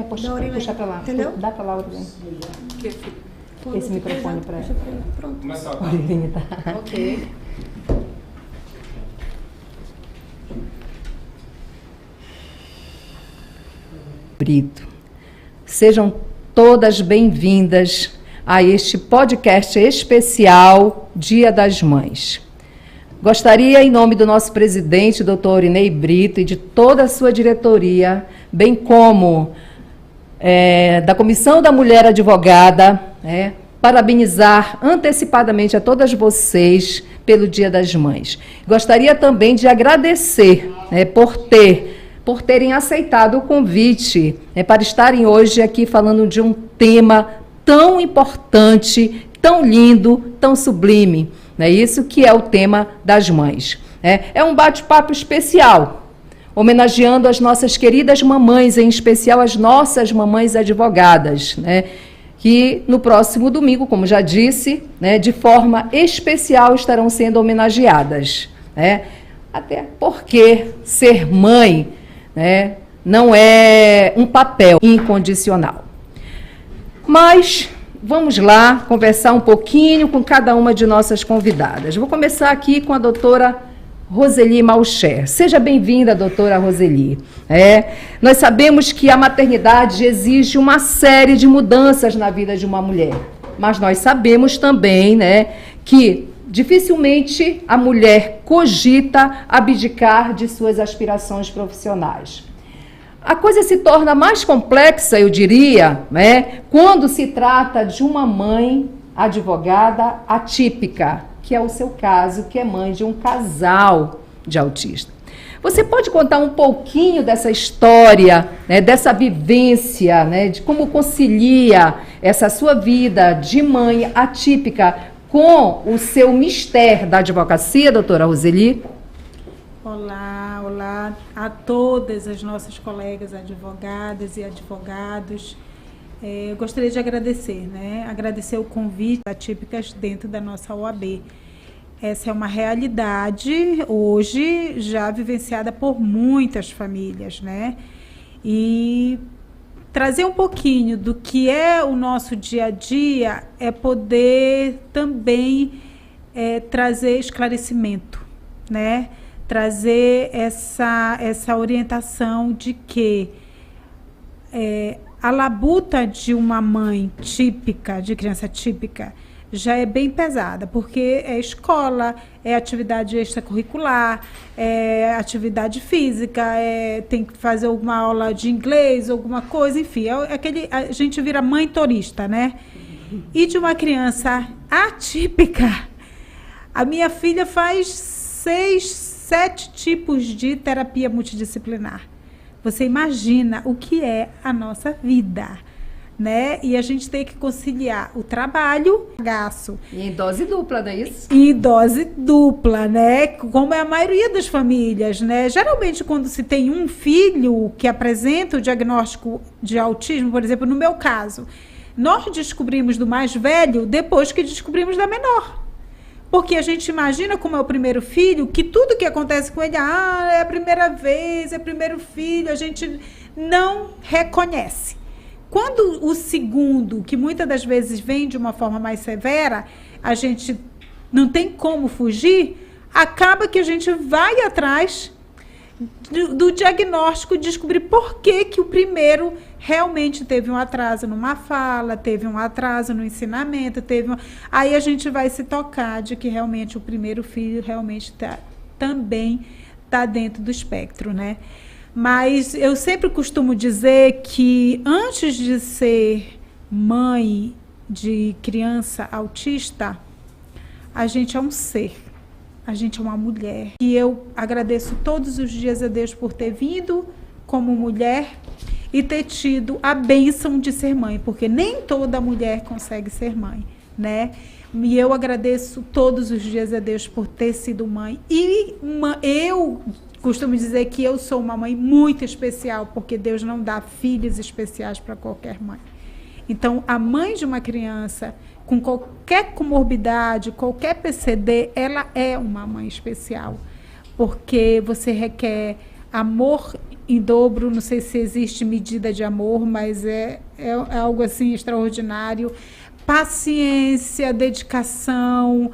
Puxa para lá. Entendeu? Dá para lá, Aureline. Esse microfone para ela. Pronto. Começa a Aureline tá. Ok. Brito. Sejam todas bem-vindas a este podcast especial Dia das Mães. Gostaria, em nome do nosso presidente, Dr. Aurinei Brito, e de toda a sua diretoria, bem como da Comissão da Mulher Advogada, parabenizar antecipadamente a todas vocês pelo Dia das Mães. Gostaria também de agradecer por terem aceitado o convite para estarem hoje aqui falando de um tema tão importante, tão lindo, tão sublime. É isso que é o tema das mães. É um bate-papo especial, homenageando as nossas queridas mamães, em especial as nossas mamães advogadas, que no próximo domingo, como já disse, de forma especial estarão sendo homenageadas. Até porque ser mãe não é um papel incondicional. Mas vamos lá conversar um pouquinho com cada uma de nossas convidadas. Vou começar aqui com a doutora Roseli Malcher. Seja bem-vinda, doutora Roseli. Nós sabemos que a maternidade exige uma série de mudanças na vida de uma mulher, mas nós sabemos também, que dificilmente a mulher cogita abdicar de suas aspirações profissionais. A coisa se torna mais complexa, eu diria, quando se trata de uma mãe advogada atípica, que é o seu caso, que é mãe de um casal de autistas. Você pode contar um pouquinho dessa história, dessa vivência, de como concilia essa sua vida de mãe atípica com o seu mistério da advocacia, doutora Roseli? Olá a todas as nossas colegas advogadas e advogados. Eu gostaria de agradecer, agradecer o convite atípicas dentro da nossa OAB. Essa é uma realidade hoje já vivenciada por muitas famílias, E trazer um pouquinho do que é o nosso dia a dia é poder também trazer esclarecimento, trazer essa orientação de que a labuta de uma mãe típica, de criança típica, já é bem pesada, porque é escola, é atividade extracurricular, é atividade física, tem que fazer alguma aula de inglês, alguma coisa, enfim, a gente vira mãe turista, E de uma criança atípica, a minha filha faz 7 tipos de terapia multidisciplinar. Você imagina o que é a nossa vida, E a gente tem que conciliar o trabalho, gasto. E em dose dupla, não é isso? Em dose dupla, Como é a maioria das famílias, Geralmente, quando se tem um filho que apresenta o diagnóstico de autismo, por exemplo, no meu caso, nós descobrimos do mais velho depois que descobrimos da menor. Porque a gente imagina, como é o primeiro filho, que tudo que acontece com ele, é a primeira vez, é o primeiro filho, a gente não reconhece. Quando o segundo, que muitas das vezes vem de uma forma mais severa, a gente não tem como fugir, acaba que a gente vai atrás do diagnóstico, descobrir por que o primeiro realmente teve um atraso numa fala, teve um atraso no ensinamento, aí a gente vai se tocar de que realmente o primeiro filho realmente também está dentro do espectro, Mas eu sempre costumo dizer que antes de ser mãe de criança autista, a gente é um ser. A gente é uma mulher. E eu agradeço todos os dias a Deus por ter vindo como mulher e ter tido a bênção de ser mãe, porque nem toda mulher consegue ser mãe, E eu agradeço todos os dias a Deus por ter sido mãe. E eu costumo dizer que eu sou uma mãe muito especial, porque Deus não dá filhos especiais para qualquer mãe. Então, a mãe de uma criança com qualquer comorbidade, qualquer PCD, ela é uma mãe especial, porque você requer amor em dobro, não sei se existe medida de amor, mas é algo assim extraordinário. Paciência, dedicação,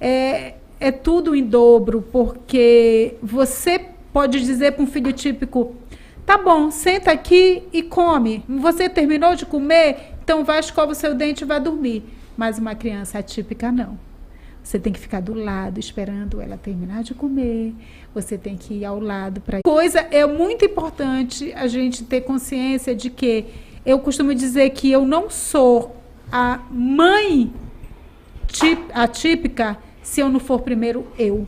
é tudo em dobro, porque você pode dizer para um filho típico, tá bom, senta aqui e come. Você terminou de comer? Então vai, escova o seu dente e vai dormir. Mas uma criança atípica não. Você tem que ficar do lado, esperando ela terminar de comer. Você tem que ir ao lado para... É muito importante a gente ter consciência de que eu costumo dizer que eu não sou a mãe atípica se eu não for primeiro eu.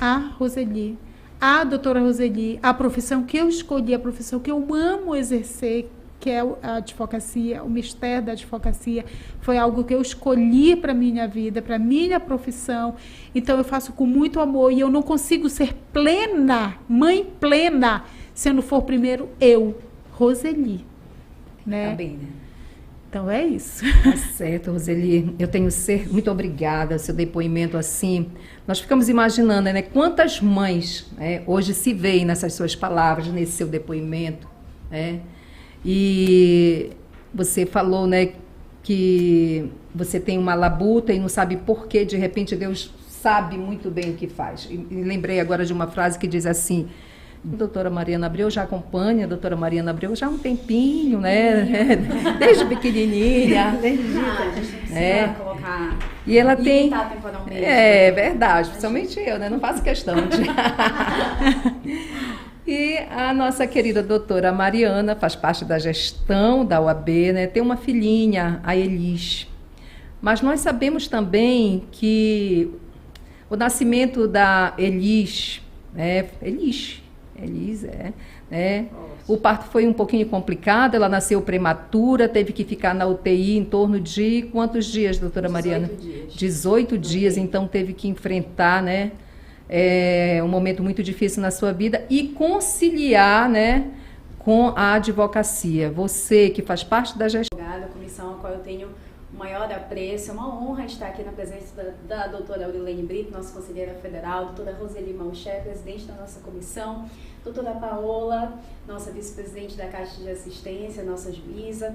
A Roseli, a doutora Roseli, a profissão que eu escolhi, a profissão que eu amo exercer, que é a advocacia, o mistério da advocacia, foi algo que eu escolhi para a minha vida, para a minha profissão. Então, eu faço com muito amor e eu não consigo ser plena, mãe plena, se eu não for primeiro eu, Roseli. Né? Tá bem, né? Então, é isso. Tá certo, Roseli. Eu tenho muito obrigada, seu depoimento assim. Nós ficamos imaginando, né, quantas mães hoje se veem nessas suas palavras, nesse seu depoimento, né? E você falou, né, que você tem uma labuta e não sabe por que, de repente, Deus sabe muito bem o que faz. E lembrei agora de uma frase que diz assim, a doutora Mariana Abreu já acompanha, a doutora Mariana Abreu já há um tempinho, né, desde pequenininha. Colocar e ela tem... temporalmente. É verdade, principalmente eu, né, não faço questão de... E a nossa querida doutora Mariana faz parte da gestão da UAB, né? Tem uma filhinha, a Elis. Mas nós sabemos também que o nascimento da Elis, o parto foi um pouquinho complicado, ela nasceu prematura, teve que ficar na UTI em torno de quantos dias, doutora Mariana? 18 dias. 18 dias, então teve que enfrentar, né? Um momento muito difícil na sua vida e conciliar, né, com a advocacia. Você que faz parte da gestão. A comissão a qual eu tenho o maior apreço, é uma honra estar aqui na presença da doutora Aurilene Brito, nossa conselheira federal, doutora Roseli Malcher, presidente da nossa comissão, doutora Paola, nossa vice-presidente da Caixa de Assistência, nossa juíza.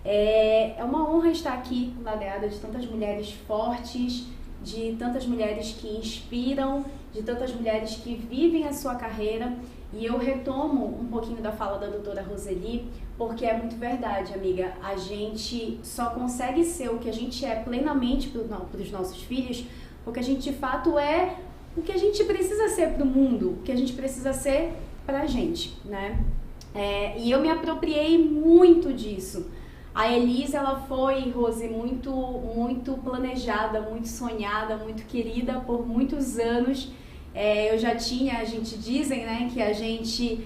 É uma honra estar aqui ladeada de tantas mulheres fortes, de tantas mulheres que inspiram, de tantas mulheres que vivem a sua carreira. E eu retomo um pouquinho da fala da doutora Roseli, porque é muito verdade, amiga. A gente só consegue ser o que a gente é plenamente para os nossos filhos, porque a gente de fato é o que a gente precisa ser para o mundo, o que a gente precisa ser para a gente, né? E eu me apropriei muito disso. A Elis, ela foi, Rose, muito planejada, muito sonhada, muito querida por muitos anos. Eu já tinha, dizem, né, que a gente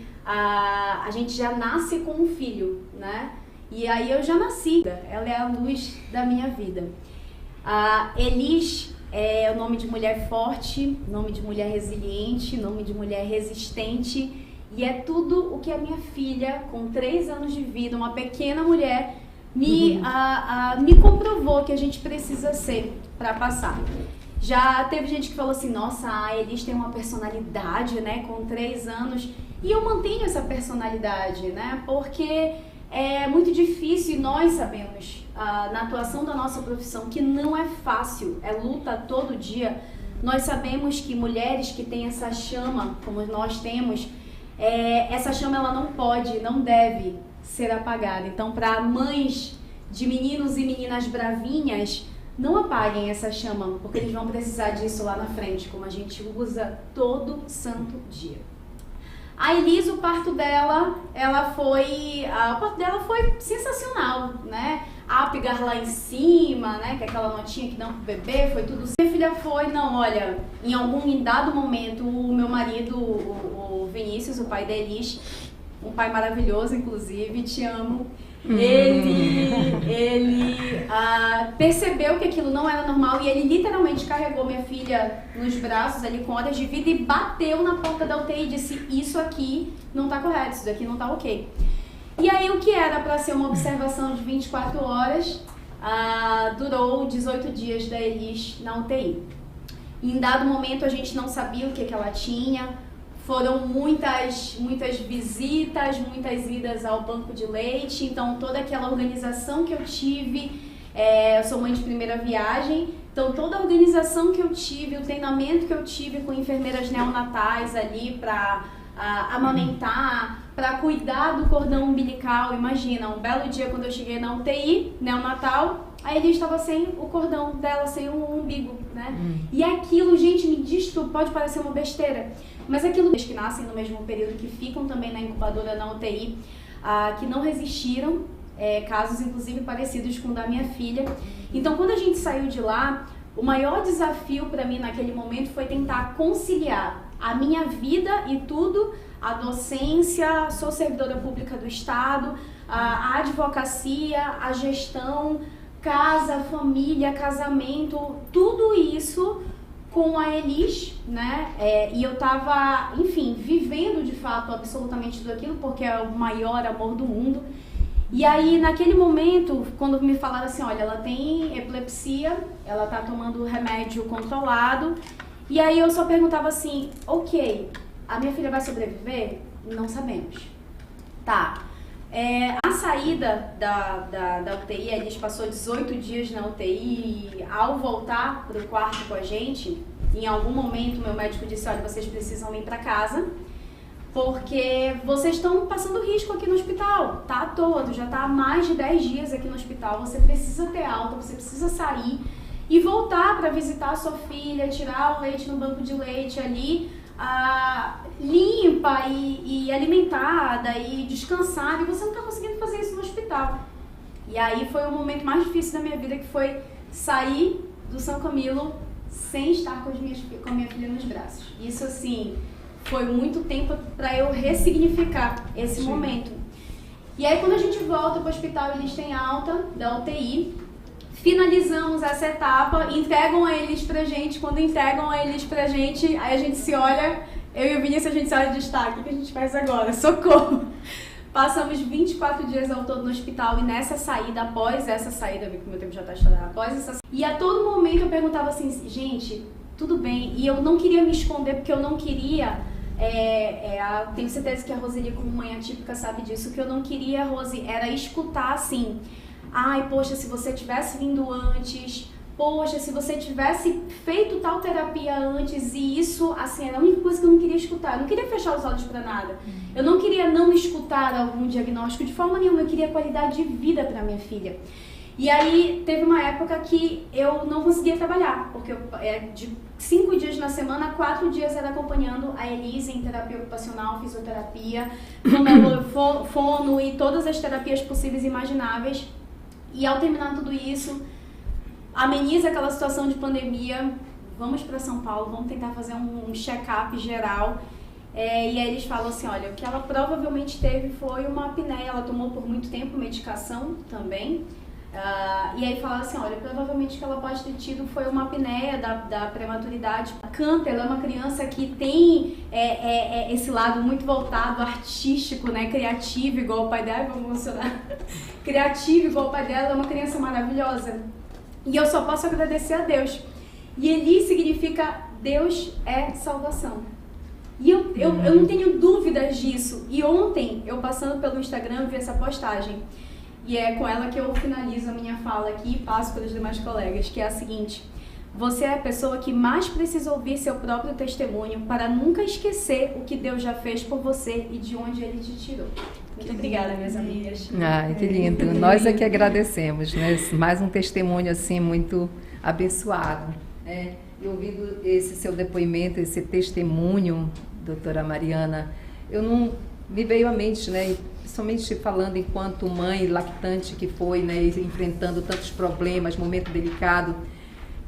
já nasce com um filho, né? E aí eu já nasci. Ela é a luz da minha vida. A Elis é o nome de mulher forte, nome de mulher resiliente, nome de mulher resistente. E é tudo o que a minha filha, com 3 anos de vida, uma pequena mulher, me comprovou que a gente precisa ser para passar. Já teve gente que falou assim, nossa, a Elis tem uma personalidade, né, com 3 anos. E eu mantenho essa personalidade, né, porque é muito difícil, e nós sabemos, na atuação da nossa profissão, que não é fácil, é luta todo dia. Nós sabemos que mulheres que têm essa chama, como nós temos, essa chama ela não pode, não deve ser apagada. Então, para mães de meninos e meninas bravinhas, não apaguem essa chama, porque eles vão precisar disso lá na frente, como a gente usa todo santo dia. A Elis, o parto dela foi sensacional, né? Apgar lá em cima, né? Que é aquela notinha que dá pro bebê, foi tudo. Minha filha foi, não, olha, em algum dado momento, o meu marido, o Vinícius, o pai da Elis, um pai maravilhoso, inclusive, te amo. Ele percebeu que aquilo não era normal e ele literalmente carregou minha filha nos braços ali com horas de vida e bateu na porta da UTI e disse, isso aqui não tá correto, isso daqui não tá ok. E aí o que era para ser uma observação de 24 horas, durou 18 dias da Elis na UTI. Em dado momento a gente não sabia o que ela tinha, Foram muitas visitas, muitas idas ao banco de leite, então toda aquela organização que eu tive, eu sou mãe de primeira viagem, então toda a organização que eu tive, o treinamento que eu tive com enfermeiras neonatais ali para amamentar, para cuidar do cordão umbilical. Imagina, um belo dia quando eu cheguei na UTI neonatal, a Elis estava sem o cordão dela, sem o umbigo, né? E aquilo, gente, me diz tudo, pode parecer uma besteira, mas aquilo que nascem no mesmo período, que ficam também na incubadora na UTI, que não resistiram, casos inclusive parecidos com o da minha filha. Então, quando a gente saiu de lá, o maior desafio para mim naquele momento foi tentar conciliar a minha vida e tudo, a docência, sou servidora pública do Estado, a advocacia, a gestão, casa, família, casamento, tudo isso com a Elis, né? E eu tava, enfim, vivendo de fato absolutamente tudo aquilo, porque é o maior amor do mundo. E aí, naquele momento, quando me falaram assim, olha, ela tem epilepsia, ela tá tomando remédio controlado, e aí eu só perguntava assim, ok, a minha filha vai sobreviver? Não sabemos. Tá. A saída da UTI, a gente passou 18 dias na UTI e ao voltar pro quarto com a gente, em algum momento meu médico disse, olha, vocês precisam ir para casa, porque vocês estão passando risco aqui no hospital, tá à toa, já tá há mais de 10 dias aqui no hospital, você precisa ter alta, você precisa sair e voltar para visitar a sua filha, tirar o leite no banco de leite ali, limpa e alimentada e descansada, e você não está conseguindo fazer isso no hospital. E aí foi o momento mais difícil da minha vida, que foi sair do São Camilo sem estar com a minha filha nos braços. Isso, assim, foi muito tempo para eu ressignificar esse momento. E aí quando a gente volta para o hospital, eles têm alta da UTI, finalizamos essa etapa, entregam a Elis pra gente. Quando entregam a Elis pra gente, aí a gente se olha, eu e o Vinícius, a gente se olha de destaque, o que a gente faz agora? Socorro! Passamos 24 dias ao todo no hospital, e nessa saída, após essa saída, eu vi que o meu tempo já tá estourado, após essa saída, e a todo momento eu perguntava assim, gente, tudo bem, e eu não queria me esconder, porque eu não queria, tenho certeza que a Roseli, como mãe atípica, sabe disso, o que eu não queria, Rose, era escutar assim, ai, poxa, se você tivesse vindo antes, poxa, se você tivesse feito tal terapia antes, e isso, assim, era a única coisa que eu não queria escutar. Eu não queria fechar os olhos para nada. Eu não queria não escutar algum diagnóstico de forma nenhuma, eu queria qualidade de vida para minha filha. E aí, teve uma época que eu não conseguia trabalhar, porque de 5 dias na semana, 4 dias era acompanhando a Elise em terapia ocupacional, fisioterapia, fono e todas as terapias possíveis e imagináveis. E ao terminar tudo isso, ameniza aquela situação de pandemia, vamos para São Paulo, vamos tentar fazer um check-up geral. E aí eles falam assim, olha, o que ela provavelmente teve foi uma apneia, ela tomou por muito tempo medicação também. E aí falaram assim, olha, provavelmente o que ela pode ter tido foi uma apneia da prematuridade. Canta, ela é uma criança que tem esse lado muito voltado, artístico, né, criativo, igual o pai dela, vou emocionar, criativo igual o pai dela, é uma criança maravilhosa. E eu só posso agradecer a Deus. E Eli significa Deus é salvação. E eu não tenho dúvidas disso. E ontem, eu passando pelo Instagram, vi essa postagem. E é com ela que eu finalizo a minha fala aqui e passo para os demais colegas, que é a seguinte: você é a pessoa que mais precisa ouvir seu próprio testemunho para nunca esquecer o que Deus já fez por você e de onde Ele te tirou. Muito obrigada, minhas amigas. Ai, que lindo. Nós é que agradecemos, né? Mais um testemunho assim muito abençoado, né? E ouvindo esse seu depoimento, esse testemunho, doutora Mariana, me veio à mente, né? Principalmente falando enquanto mãe lactante que foi, né? Enfrentando tantos problemas, momento delicado,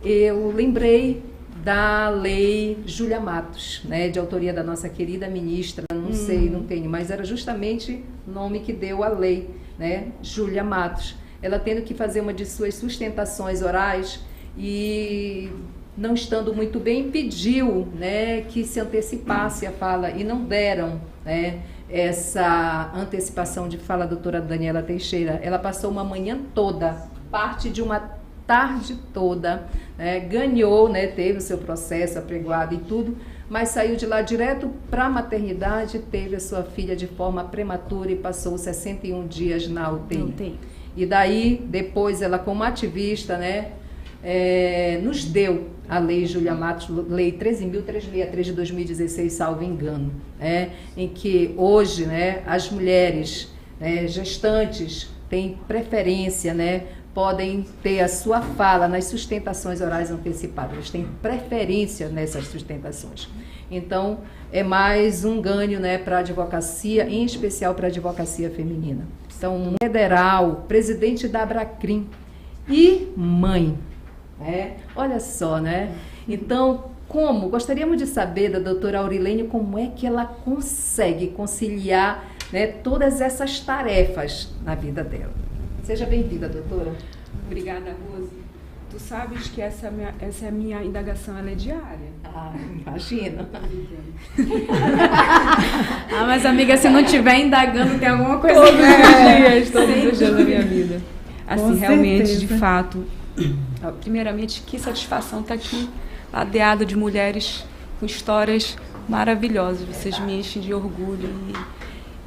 eu lembrei da lei Júlia Matos, né? De autoria da nossa querida ministra, não sei, não tenho, mas era justamente o nome que deu a lei, né? Júlia Matos. Ela tendo que fazer uma de suas sustentações orais e não estando muito bem, pediu, né, que se antecipasse a fala e não deram, né, essa antecipação de fala. A doutora Daniela Teixeira, ela passou uma manhã toda, parte de uma tarde toda, né, ganhou, né, teve o seu processo apregoado e tudo, mas saiu de lá direto para a maternidade, teve a sua filha de forma prematura e passou 61 dias na UTI. E daí, depois, ela como ativista, né, nos deu a Lei Júlia Matos, Lei 13.363 de 2016, salvo engano, em que hoje, né, as mulheres gestantes têm preferência, né, podem ter a sua fala nas sustentações orais antecipadas, eles têm preferência nessas sustentações. Então, é mais um ganho, né, para a advocacia, em especial para a advocacia feminina. Então, federal, presidente da Abracrim e mãe. Olha só, né? Então, gostaríamos de saber da doutora Aurilene como é que ela consegue conciliar, né, todas essas tarefas na vida dela. Seja bem-vinda, doutora. Obrigada, Rose. Tu sabes que essa é a minha indagação, ela é diária. Ah, imagina. Mas amiga, se não estiver indagando, tem alguma coisa todos os dias da minha vida. Assim, realmente, de fato, primeiramente, que satisfação estar aqui, ladeada de mulheres com histórias maravilhosas. Vocês me enchem de orgulho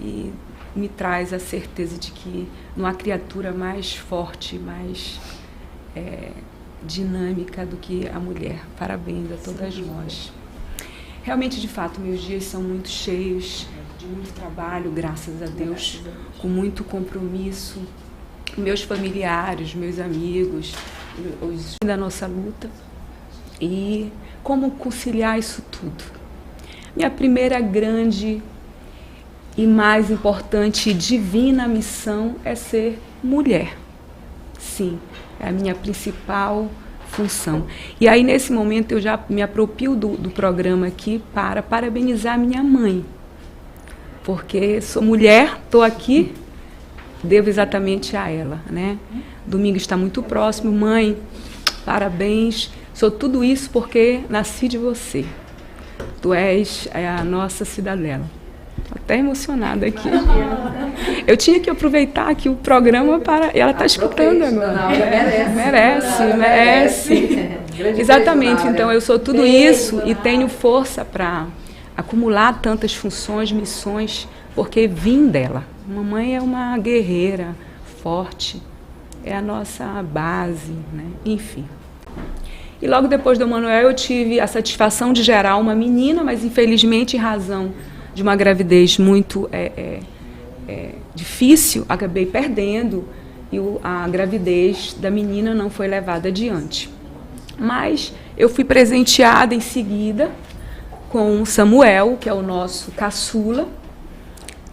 e me traz a certeza de que não há criatura mais forte, mais dinâmica do que a mulher. Parabéns a todas nós. Realmente, de fato, meus dias são muito cheios de muito trabalho, graças a Deus, com muito compromisso. Meus familiares, meus amigos, os da nossa luta. E como conciliar isso tudo? Minha primeira grande e mais importante e divina missão é ser mulher. Sim, é a minha principal função. E aí, nesse momento, eu já me aproprio do programa aqui para parabenizar minha mãe. Porque sou mulher, estou aqui, devo exatamente a ela, né? Domingo está muito próximo. Mãe, parabéns. Sou tudo isso porque nasci de você. Tu és a nossa cidadela. Estou até emocionada aqui. Eu tinha que aproveitar aqui o programa para... Ela está escutando agora. Merece. Exatamente. Então, eu sou tudo isso e tenho força para acumular tantas funções, missões, porque vim dela. Mamãe é uma guerreira forte. É a nossa base, né? Enfim. E logo depois do Manuel, eu tive a satisfação de gerar uma menina, mas infelizmente, em razão de uma gravidez muito difícil, acabei perdendo e a gravidez da menina não foi levada adiante. Mas eu fui presenteada em seguida com o Samuel, que é o nosso caçula,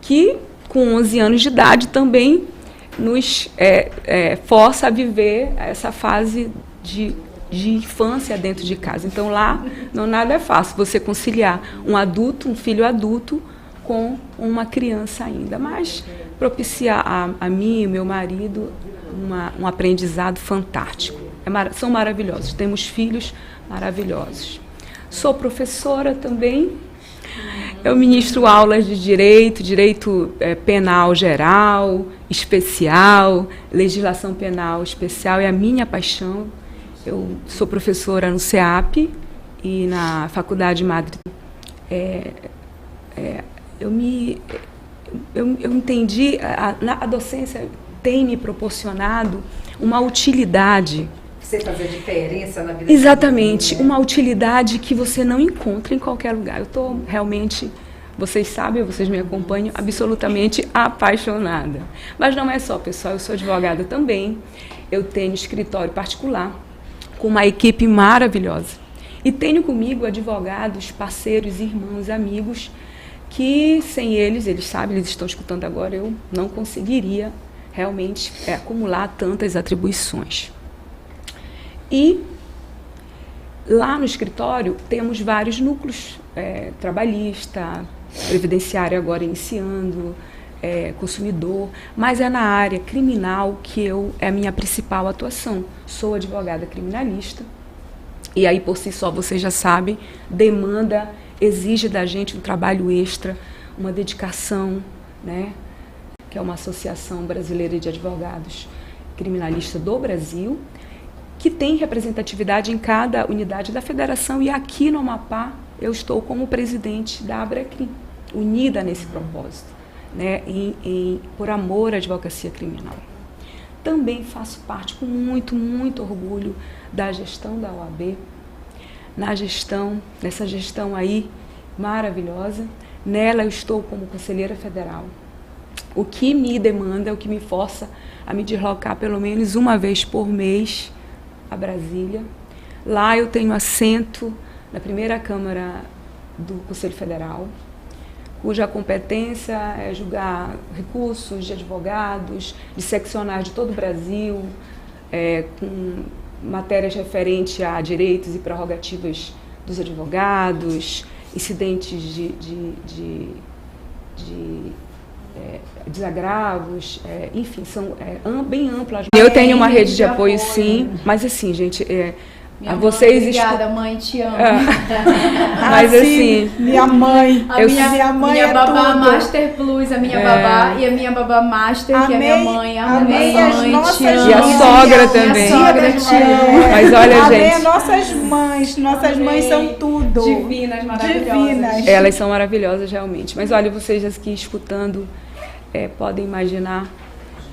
que com 11 anos de idade também nos força a viver essa fase de infância dentro de casa. Então, lá, não nada é fácil você conciliar um filho adulto, com uma criança ainda, mas propicia a mim e meu marido um aprendizado fantástico. São maravilhosos, temos filhos maravilhosos. Sou professora também, eu ministro aulas de direito penal geral, especial, legislação penal especial, é a minha paixão. Eu sou professora no CEAP e na Faculdade Madre. Eu entendi, a docência tem me proporcionado uma utilidade. Você fazer diferença na vida. Exatamente, uma utilidade que você não encontra em qualquer lugar. Eu estou realmente, vocês sabem, vocês me acompanham, absolutamente apaixonada. Mas não é só, pessoal, eu sou advogada também. Eu tenho escritório particular, com uma equipe maravilhosa. E tenho comigo advogados, parceiros, irmãos, amigos, que sem eles sabem, eles estão escutando agora, eu não conseguiria realmente acumular tantas atribuições. E lá no escritório temos vários núcleos, trabalhista, previdenciário agora iniciando, consumidor, mas é na área criminal que é a minha principal atuação. Sou advogada criminalista e aí por si só, vocês já sabem, exige da gente um trabalho extra, uma dedicação, né? Que é uma associação brasileira de advogados criminalistas do Brasil, que tem representatividade em cada unidade da federação e aqui no Amapá eu estou como presidente da Abracrim, unida nesse propósito, né, por amor à advocacia criminal. Também faço parte com muito, muito orgulho da gestão da OAB, nessa gestão aí maravilhosa. Nela eu estou como conselheira federal. O que me demanda, o que me força a me deslocar pelo menos uma vez por mês a Brasília. Lá eu tenho assento na primeira Câmara do Conselho Federal, cuja competência é julgar recursos de advogados, de seccionais de todo o Brasil, com matérias referentes a direitos e prerrogativas dos advogados, incidentes de desagravos, enfim, são bem amplas. Eu tenho uma rede de apoio, sim, mas assim, gente, vocês obrigada, mãe, te amo. Mas assim, minha mãe, minha mãe minha é babá tudo. Master Plus, a minha babá e a minha babá Master, que é minha mãe, amei a as mãe, nossas te amo. E a sogra também. E a sogra te amo. Mas olha, Amei gente, as nossas mães são tudo. Divinas, maravilhosas. Divinas. elas são maravilhosas realmente. Mas olha, vocês aqui escutando, podem imaginar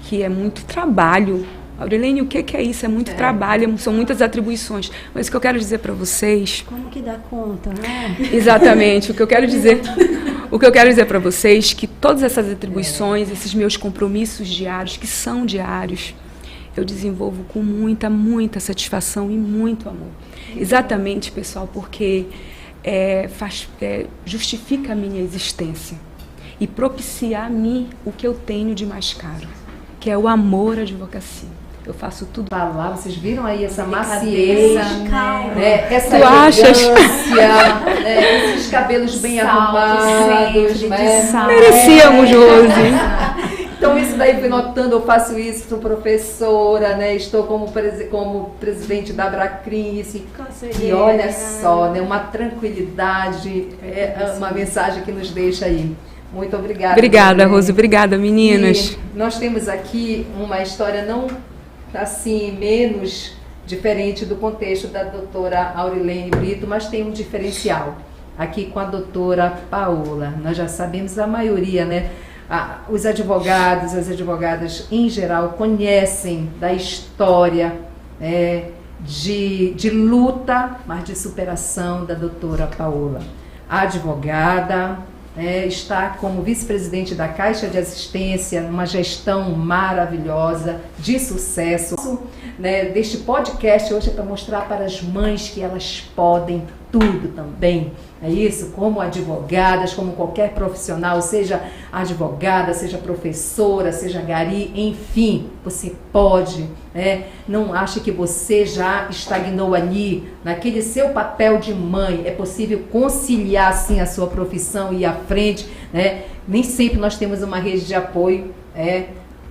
que é muito trabalho. Aurilene, o que é isso? É muito trabalho, são muitas atribuições. Mas o que eu quero dizer para vocês... Como que dá conta, né? Exatamente. O que eu quero dizer para vocês é que todas essas atribuições, esses meus compromissos diários, que são diários, eu desenvolvo com muita, muita satisfação e muito amor. Exatamente, pessoal, porque justifica a minha existência e propicia a mim o que eu tenho de mais caro, que é o amor à advocacia. Eu faço tudo. Lá, vocês viram aí essa macieza, né? Essa Tu achas? Esses cabelos bem arrumados, né? Merecíamos, Rose. Então isso daí fui notando, eu faço isso, sou professora, né? Estou como presidente da Abracrim, e olha só, né? Uma tranquilidade, uma mensagem que nos deixa aí. Muito obrigada. Obrigada, Rose. Obrigada, meninas. E nós temos aqui uma história não assim menos diferente do contexto da doutora Aurilene Brito, mas tem um diferencial aqui com a doutora Paola. Nós já sabemos, a maioria, né? Os advogados, as advogadas em geral conhecem da história de luta, mas de superação da doutora Paola. A advogada está como vice-presidente da Caixa de Assistência, numa gestão maravilhosa, de sucesso. Deste podcast hoje é para mostrar para as mães que elas podem tudo também. É isso? Como advogadas, como qualquer profissional, seja advogada, seja professora, seja gari, enfim, você pode. Não ache que você já estagnou ali, naquele seu papel de mãe. É possível conciliar, sim, a sua profissão e ir à frente. Nem sempre nós temos uma rede de apoio,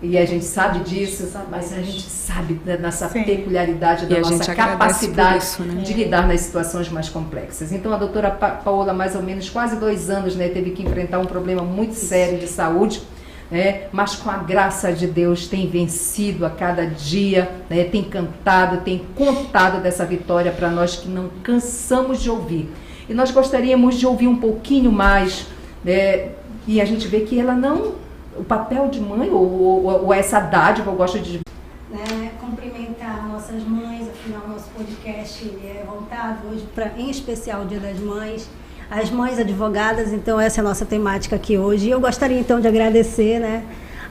e a gente sabe disso, mas a gente sabe da nossa peculiaridade, da nossa capacidade isso, né? De lidar nas situações mais complexas. Então, a doutora Paola, mais ou menos quase 2 anos, teve que enfrentar um problema muito sério de saúde, mas com a graça de Deus tem vencido a cada dia, tem cantado, tem contado dessa vitória para nós que não cansamos de ouvir. E nós gostaríamos de ouvir um pouquinho mais, e a gente vê que ela não... O papel de mãe, ou essa dádiva, eu gosto de... Cumprimentar nossas mães, afinal, nosso podcast é voltado hoje, em especial, o Dia das Mães, as mães advogadas, então essa é a nossa temática aqui hoje. E eu gostaria, então, de agradecer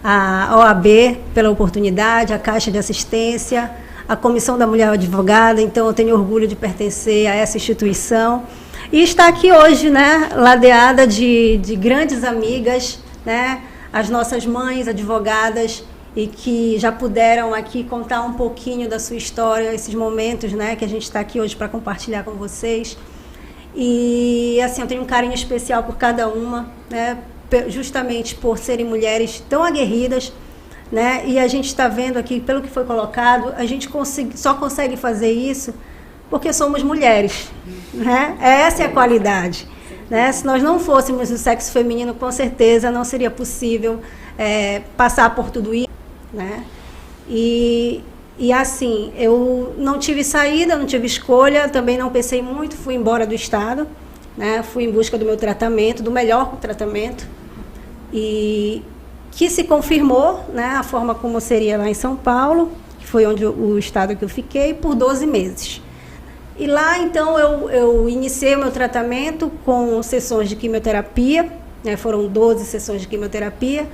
a OAB pela oportunidade, a Caixa de Assistência, a Comissão da Mulher Advogada, então eu tenho orgulho de pertencer a essa instituição. E estar aqui hoje, ladeada de grandes amigas, as nossas mães advogadas, e que já puderam aqui contar um pouquinho da sua história, esses momentos, que a gente está aqui hoje para compartilhar com vocês. E assim, eu tenho um carinho especial por cada uma, justamente por serem mulheres tão aguerridas, e a gente está vendo aqui, pelo que foi colocado, a gente só consegue fazer isso porque somos mulheres, Essa é a qualidade. Se nós não fôssemos do sexo feminino, com certeza não seria possível passar por tudo isso. E assim, eu não tive saída, não tive escolha, também não pensei muito, fui embora do estado, né? Fui em busca do meu tratamento, do melhor tratamento, e que se confirmou, né, a forma como seria lá em São Paulo, que foi onde o estado que eu fiquei, por 12 meses. E lá, então, eu iniciei o meu tratamento com sessões de quimioterapia, né, foram 12 sessões de quimioterapia,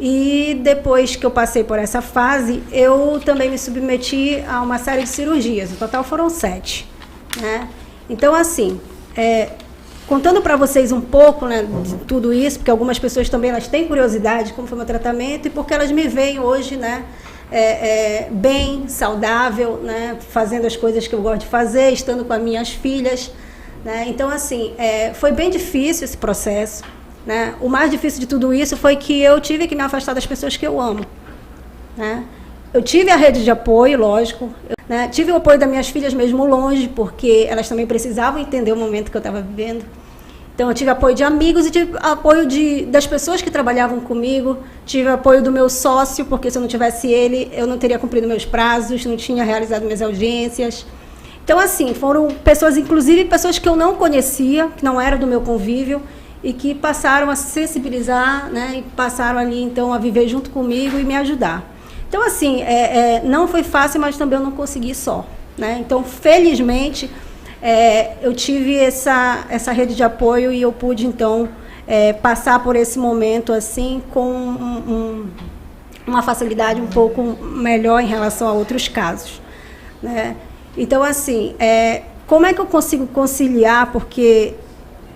e depois que eu passei por essa fase, eu também me submeti a uma série de cirurgias, no total foram 7. Né? Então, assim, contando para vocês um pouco, né, de tudo isso, porque algumas pessoas também elas têm curiosidade de como foi o meu tratamento, e porque elas me veem hoje, né, bem, saudável, né, fazendo as coisas que eu gosto de fazer, estando com as minhas filhas. Né? Então, assim, foi bem difícil esse processo. Né? O mais difícil de tudo isso foi que eu tive que me afastar das pessoas que eu amo. Né? Eu tive a rede de apoio, lógico. Né? Tive o apoio das minhas filhas mesmo longe, porque elas também precisavam entender o momento que eu estava vivendo. Então, eu tive apoio de amigos e tive apoio das pessoas que trabalhavam comigo. Tive apoio do meu sócio, porque se eu não tivesse ele, eu não teria cumprido meus prazos, não tinha realizado minhas audiências. Então, assim, foram pessoas, inclusive pessoas que eu não conhecia, que não eram do meu convívio, e que passaram a se sensibilizar, né, e passaram ali, então, a viver junto comigo e me ajudar. Então, assim, não foi fácil, mas também eu não consegui só. Né? Então, felizmente, eu tive essa rede de apoio e eu pude, então, passar por esse momento assim com uma facilidade um pouco melhor em relação a outros casos. Né? Então, assim, como é que eu consigo conciliar, porque,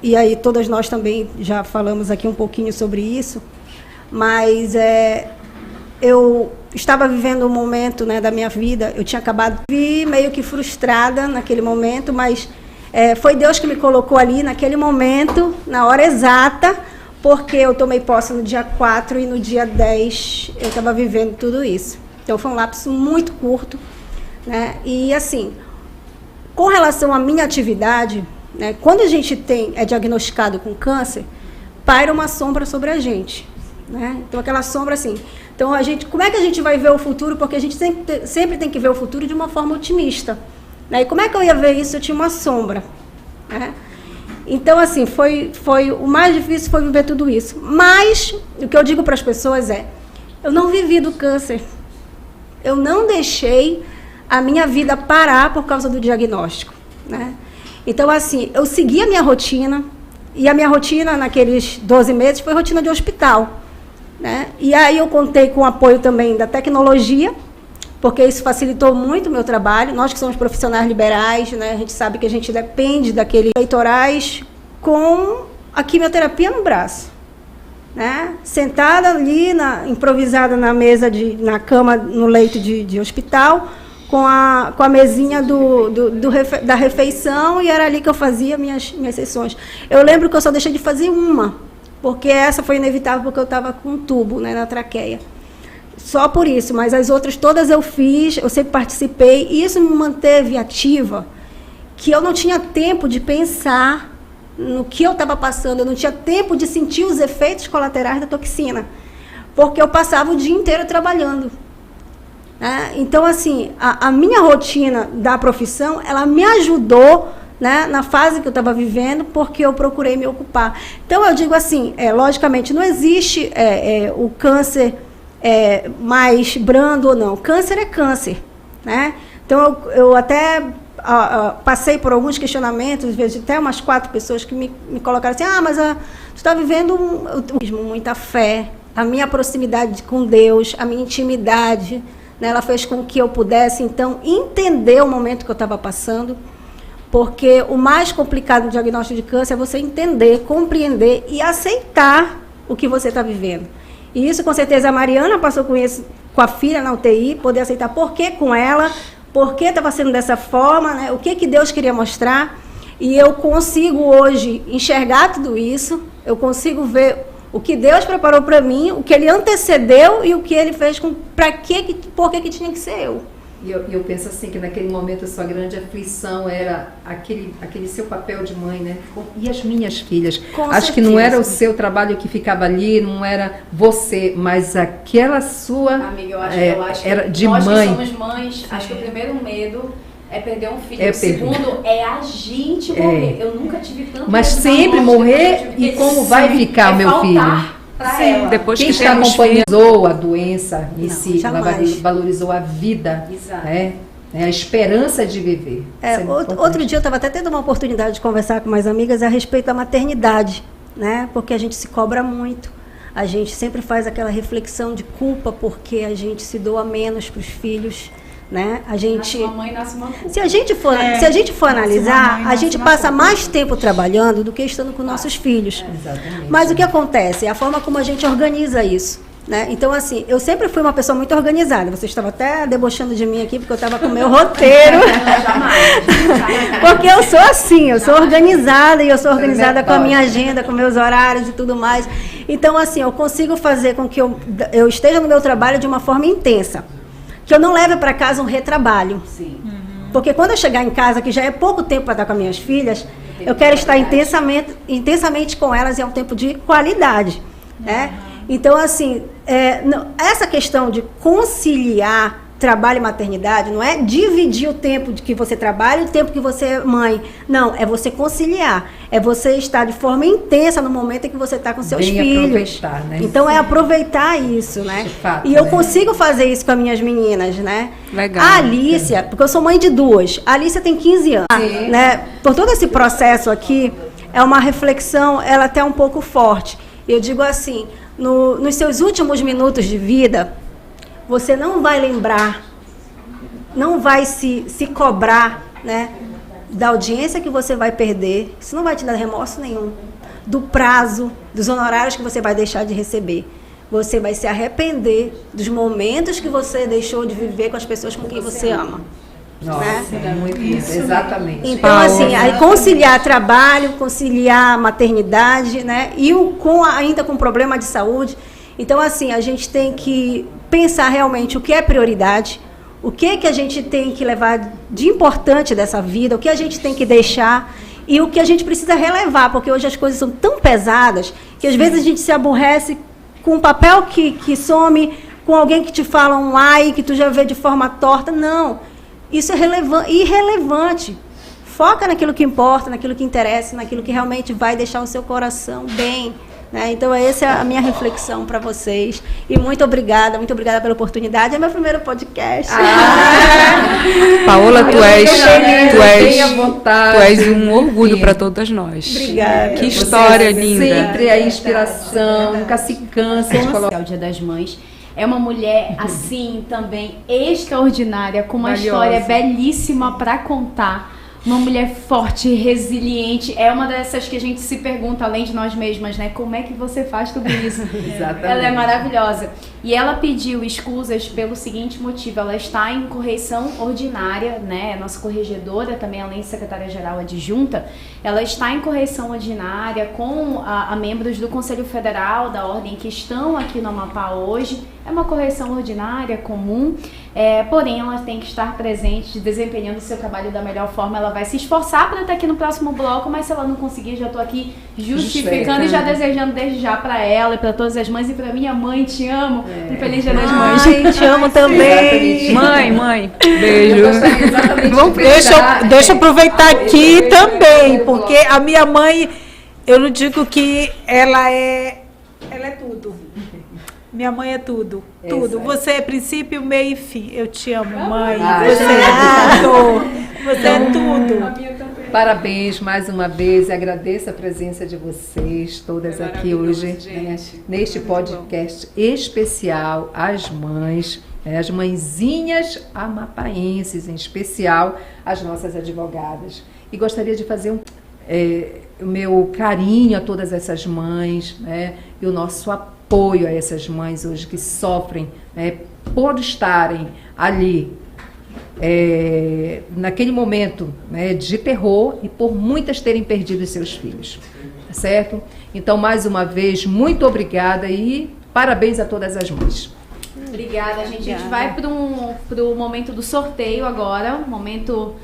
e aí todas nós também já falamos aqui um pouquinho sobre isso, mas eu estava vivendo um momento, né, da minha vida, eu tinha acabado de vir meio que frustrada naquele momento, mas foi Deus que me colocou ali naquele momento, na hora exata, porque eu tomei posse no dia 4 e no dia 10 eu estava vivendo tudo isso. Então foi um lapso muito curto. Né? E assim, com relação à minha atividade, né, quando a gente é diagnosticado com câncer, paira uma sombra sobre a gente. Né? Então aquela sombra assim... Então, como é que a gente vai ver o futuro? Porque a gente sempre tem que ver o futuro de uma forma otimista. Né? E como é que eu ia ver isso? Eu tinha uma sombra. Né? Então, assim, o mais difícil foi viver tudo isso. Mas, o que eu digo para as pessoas eu não vivi do câncer. Eu não deixei a minha vida parar por causa do diagnóstico. Né? Então, assim, eu segui a minha rotina. E a minha rotina, naqueles 12 meses, foi rotina de hospital. Né? E aí eu contei com o apoio também da tecnologia, porque isso facilitou muito o meu trabalho. Nós que somos profissionais liberais, né, a gente sabe que a gente depende daqueles eleitorais com a quimioterapia no braço. Né? Sentada ali, improvisada na mesa, na cama, no leito de hospital, com a mesinha da refeição, e era ali que eu fazia minhas sessões. Eu lembro que eu só deixei de fazer uma, porque essa foi inevitável, porque eu estava com um tubo, né, na traqueia. Só por isso, mas as outras todas eu fiz, eu sempre participei, e isso me manteve ativa, que eu não tinha tempo de pensar no que eu estava passando, eu não tinha tempo de sentir os efeitos colaterais da toxina, porque eu passava o dia inteiro trabalhando. Né? Então, assim, a minha rotina da profissão, ela me ajudou, né, na fase que eu estava vivendo, porque eu procurei me ocupar. Então, eu digo assim, logicamente, não existe o câncer mais brando ou não. Câncer é câncer. Né? Então, eu até passei por alguns questionamentos, às vezes até umas 4 pessoas que me colocaram assim, mas tu está vivendo muita fé, a minha proximidade com Deus, a minha intimidade, né, ela fez com que eu pudesse, então, entender o momento que eu estava passando. Porque o mais complicado no diagnóstico de câncer é você entender, compreender e aceitar o que você está vivendo. E isso, com certeza, a Mariana passou com isso, com a filha na UTI, poder aceitar por que com ela, por que estava sendo dessa forma, né? O que Deus queria mostrar. E eu consigo hoje enxergar tudo isso, eu consigo ver o que Deus preparou para mim, o que Ele antecedeu e o que Ele fez, por que tinha que ser eu. E eu penso assim, que naquele momento a sua grande aflição era aquele seu papel de mãe, né? E as minhas filhas? Acho que não era o seu trabalho que ficava ali, não era você, mas aquela sua... Amiga, eu acho era que de nós mãe. que somos mães, acho que o primeiro medo É perder um filho. É o segundo é a gente morrer. Eu nunca tive tanto Mas medo da sempre morte morrer depois de e como vai ficar o meu faltar filho? pra ela. Depois Quem que está temos filhos, acompanhando a doença em Não, si, ela jamais. valorizou a vida, Exato. né? É a esperança de viver. Isso é importante. Outro dia eu estava até tendo uma oportunidade de conversar com mais amigas a respeito da maternidade, né? Porque a gente se cobra muito. A gente sempre faz aquela reflexão de culpa porque a gente se doa menos para os filhos, né? A gente, Nasce uma mãe, nasce uma culpa. se a gente for nasce uma analisar, mãe, a nasce gente uma passa culpa. mais tempo trabalhando do que estando com nossos filhos. Exatamente. Mas o que acontece? É a forma como a gente organiza isso. Né? Então, assim, eu sempre fui uma pessoa muito organizada. Você estava até debochando de mim aqui, porque eu estava com o meu roteiro. Jamais. Porque eu sou assim, eu sou organizada e eu sou organizada com a minha agenda, com meus horários e tudo mais. Então, assim, eu consigo fazer com que eu esteja no meu trabalho de uma forma intensa. Que eu não leve para casa um retrabalho. Sim. Porque quando eu chegar em casa, que já é pouco tempo para estar com as minhas filhas, eu quero estar intensamente com elas e é um tempo de qualidade. Né? Então, assim, essa questão de conciliar trabalho e maternidade não é dividir o tempo de que você trabalha e o tempo que você é mãe. Não, é você conciliar. É você estar de forma intensa no momento em que você está com seus filhos. Aproveitar, né? Então, é aproveitar isso, né? De fato, e eu né? consigo fazer isso com as minhas meninas, né? Legal. A Alícia, porque eu sou mãe de duas. A Alícia tem 15 anos, né? Por todo esse processo aqui, é uma reflexão, ela até um pouco forte. Eu digo assim, nos seus últimos minutos de vida, você não vai lembrar, não vai se cobrar, né, da audiência que você vai perder, isso não vai te dar remorso nenhum, do prazo, dos honorários que você vai deixar de receber. Você vai se arrepender dos momentos que você deixou de viver com as pessoas com quem você ama. Nossa, Né? é muito isso, exatamente. Então, assim, aí conciliar trabalho, conciliar maternidade, né? E ainda com problema de saúde. Então, assim, a gente tem que pensar realmente o que é prioridade, o que a gente tem que levar de importante dessa vida, o que a gente tem que deixar e o que a gente precisa relevar, porque hoje as coisas são tão pesadas que às vezes a gente se aborrece com um papel que some, com alguém que te fala um ai, que tu já vê de forma torta. Não. Isso é irrelevante. Foca naquilo que importa, naquilo que interessa, naquilo que realmente vai deixar o seu coração bem. Né? Então, essa é a minha reflexão para vocês. E muito obrigada pela oportunidade. É meu primeiro podcast. Paola, tu vontade. és um orgulho para todas nós. Obrigada. Que história linda. Sempre a inspiração, nunca se cansa de colocar. É o Dia das Mães. É uma mulher, assim, também extraordinária, com uma Valiosa. história belíssima para contar. Uma mulher forte, resiliente. É uma dessas que a gente se pergunta, além de nós mesmas, né? Como é que você faz tudo isso? Exatamente. Ela é maravilhosa. E ela pediu escusas pelo seguinte motivo. Ela está em correição ordinária, né? Nossa corregedora, também além de secretária-geral adjunta, ela está em correição ordinária com a membros do Conselho Federal da Ordem que estão aqui no Amapá hoje. É uma correição ordinária, comum, porém ela tem que estar presente, desempenhando o seu trabalho da melhor forma. Ela vai se esforçar para estar aqui no próximo bloco, mas se ela não conseguir, já estou aqui justificando e já desejando desde já para ela e para todas as mães. E para minha mãe, te amo. Um feliz Dia das Mães. Ai, te amo também. Mãe, beijo. Deixa eu aproveitar aqui também, porque a minha mãe, eu não digo que ela é tudo. Minha mãe é tudo, tudo. Você é princípio, meio e fim. Eu te amo, mãe. Você é tudo. Você é tudo. Parabéns mais uma vez, agradeço a presença de vocês todas aqui hoje, né, neste podcast especial às mães, as mãezinhas amapaenses, em especial as nossas advogadas. E gostaria de fazer o meu carinho a todas essas mães, né, e o nosso apoio a essas mães hoje que sofrem, né, por estarem ali naquele momento, né, de terror e por muitas terem perdido seus filhos, tá certo? Então, mais uma vez, muito obrigada e parabéns a todas as mães. Obrigada, gente. A gente vai pro momento do sorteio agora, momento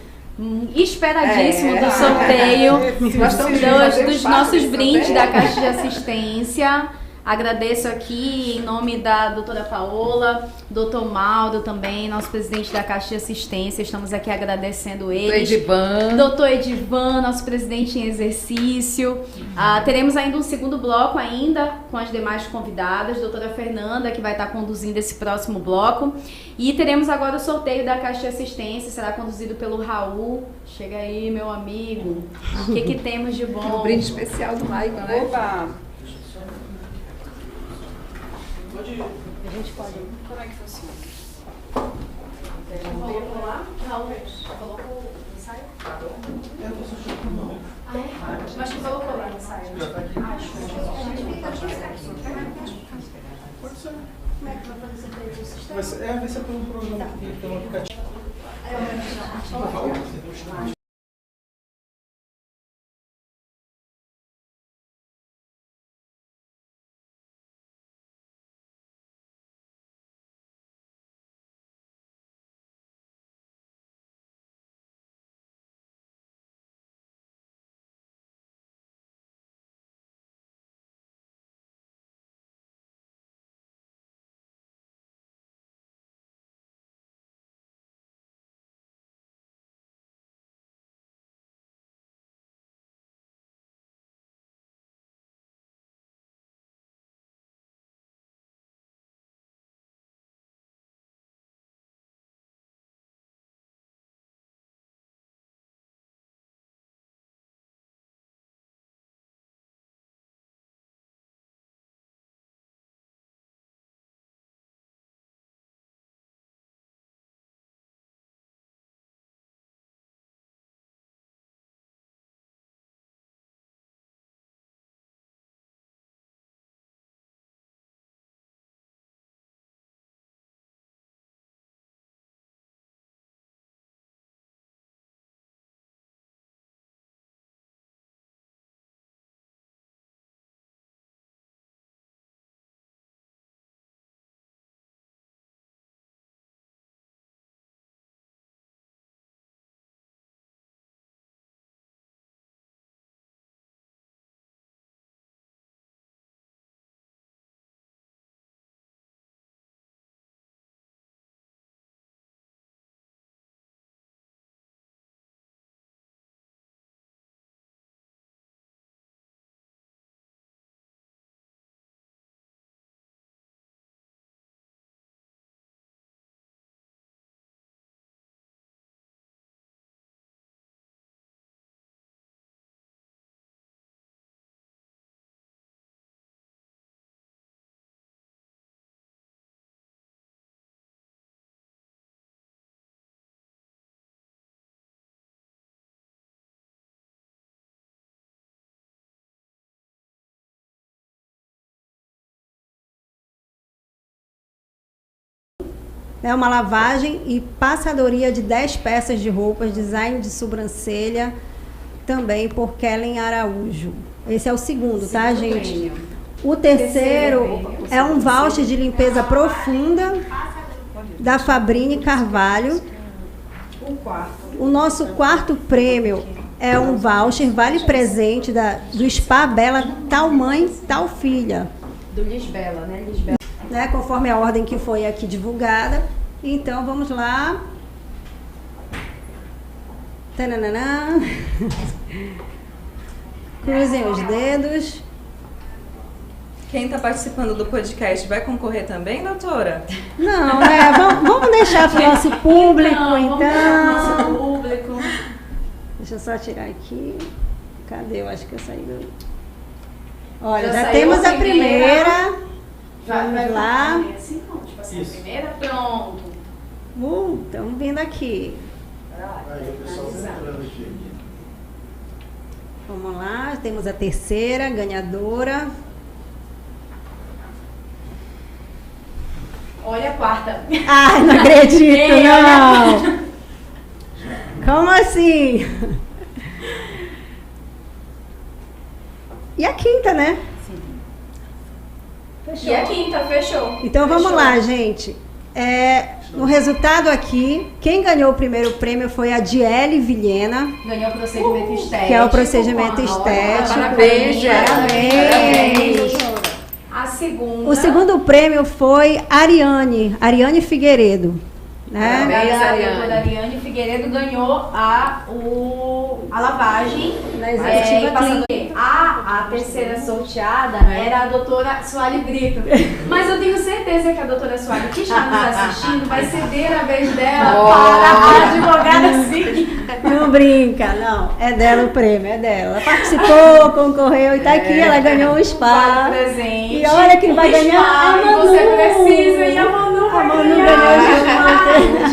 esperadíssimo do sorteio dos nossos brindes da Caixa de Assistência. Agradeço aqui em nome da doutora Paola, doutor Mauro também, nosso presidente da Caixa de Assistência, estamos aqui agradecendo eles. Doutor Edivan, nosso presidente em exercício. Teremos ainda um segundo bloco ainda com as demais convidadas, doutora Fernanda, que vai estar conduzindo esse próximo bloco. E teremos agora o sorteio da Caixa de Assistência, será conduzido pelo Raul. Chega aí, meu amigo. O que temos de bom? Um brinde especial do Maicon, né? Opa! A gente pode. Como é que funciona? Colocou lá? Raul, colocou o ensaio? Mas que colocou lá no ensaio? Pode ser. Como é que vai fazer esse sistema? Vai ser pelo programa que tem um aplicativo. É uma lavagem e passadoria de 10 peças de roupas, design de sobrancelha, também por Kellen Araújo. Esse é o segundo, tá, gente? O terceiro é um voucher de limpeza profunda da Fabrini Carvalho. O nosso quarto prêmio é um voucher vale presente do Spa Bela Tal Mãe, Tal Filha. Do Lisbela, né? Lisbela. Né, conforme a ordem que foi aqui divulgada. Então, vamos lá. Tananana. Cruzem os dedos. Quem está participando do podcast vai concorrer também, doutora? Não, né? Vamos deixar para o nosso público, então. Nosso público. Deixa eu só tirar aqui. Cadê? Eu acho que eu saí do... Olha, Já já saiu temos a a primeira. Vai lá. assim, não, tipo assim, a primeira, pronto. Estamos vindo aqui. Aí o pessoal tá entrando aqui. Vamos lá, temos a terceira ganhadora. Olha a quarta. Ai, não acredito, Ei, não. Como assim? E a quinta, né? Fechou. E a quinta, fechou. Então vamos Fechou. lá, gente. No resultado aqui, quem ganhou o primeiro prêmio foi a Diele Vilhena, Ganhou o procedimento estético. que é o procedimento Olha, estético. Parabéns, Parabéns. A a segunda. O segundo prêmio foi Ariane Figueiredo. Né? A doutora Ariane Figueiredo ganhou a lavagem Na executiva clínica. A terceira sorteada era a doutora Sueli Brito. Mas eu tenho certeza que a doutora Sueli, que está nos assistindo, vai ceder a vez dela para a advogada seguinte. Não brinca, não. É dela o prêmio, é dela. Ela participou, concorreu e tá aqui, ela ganhou um spa. Presente. E olha quem vai ganhar a Manu. Você precisa e a Manu vai ganhou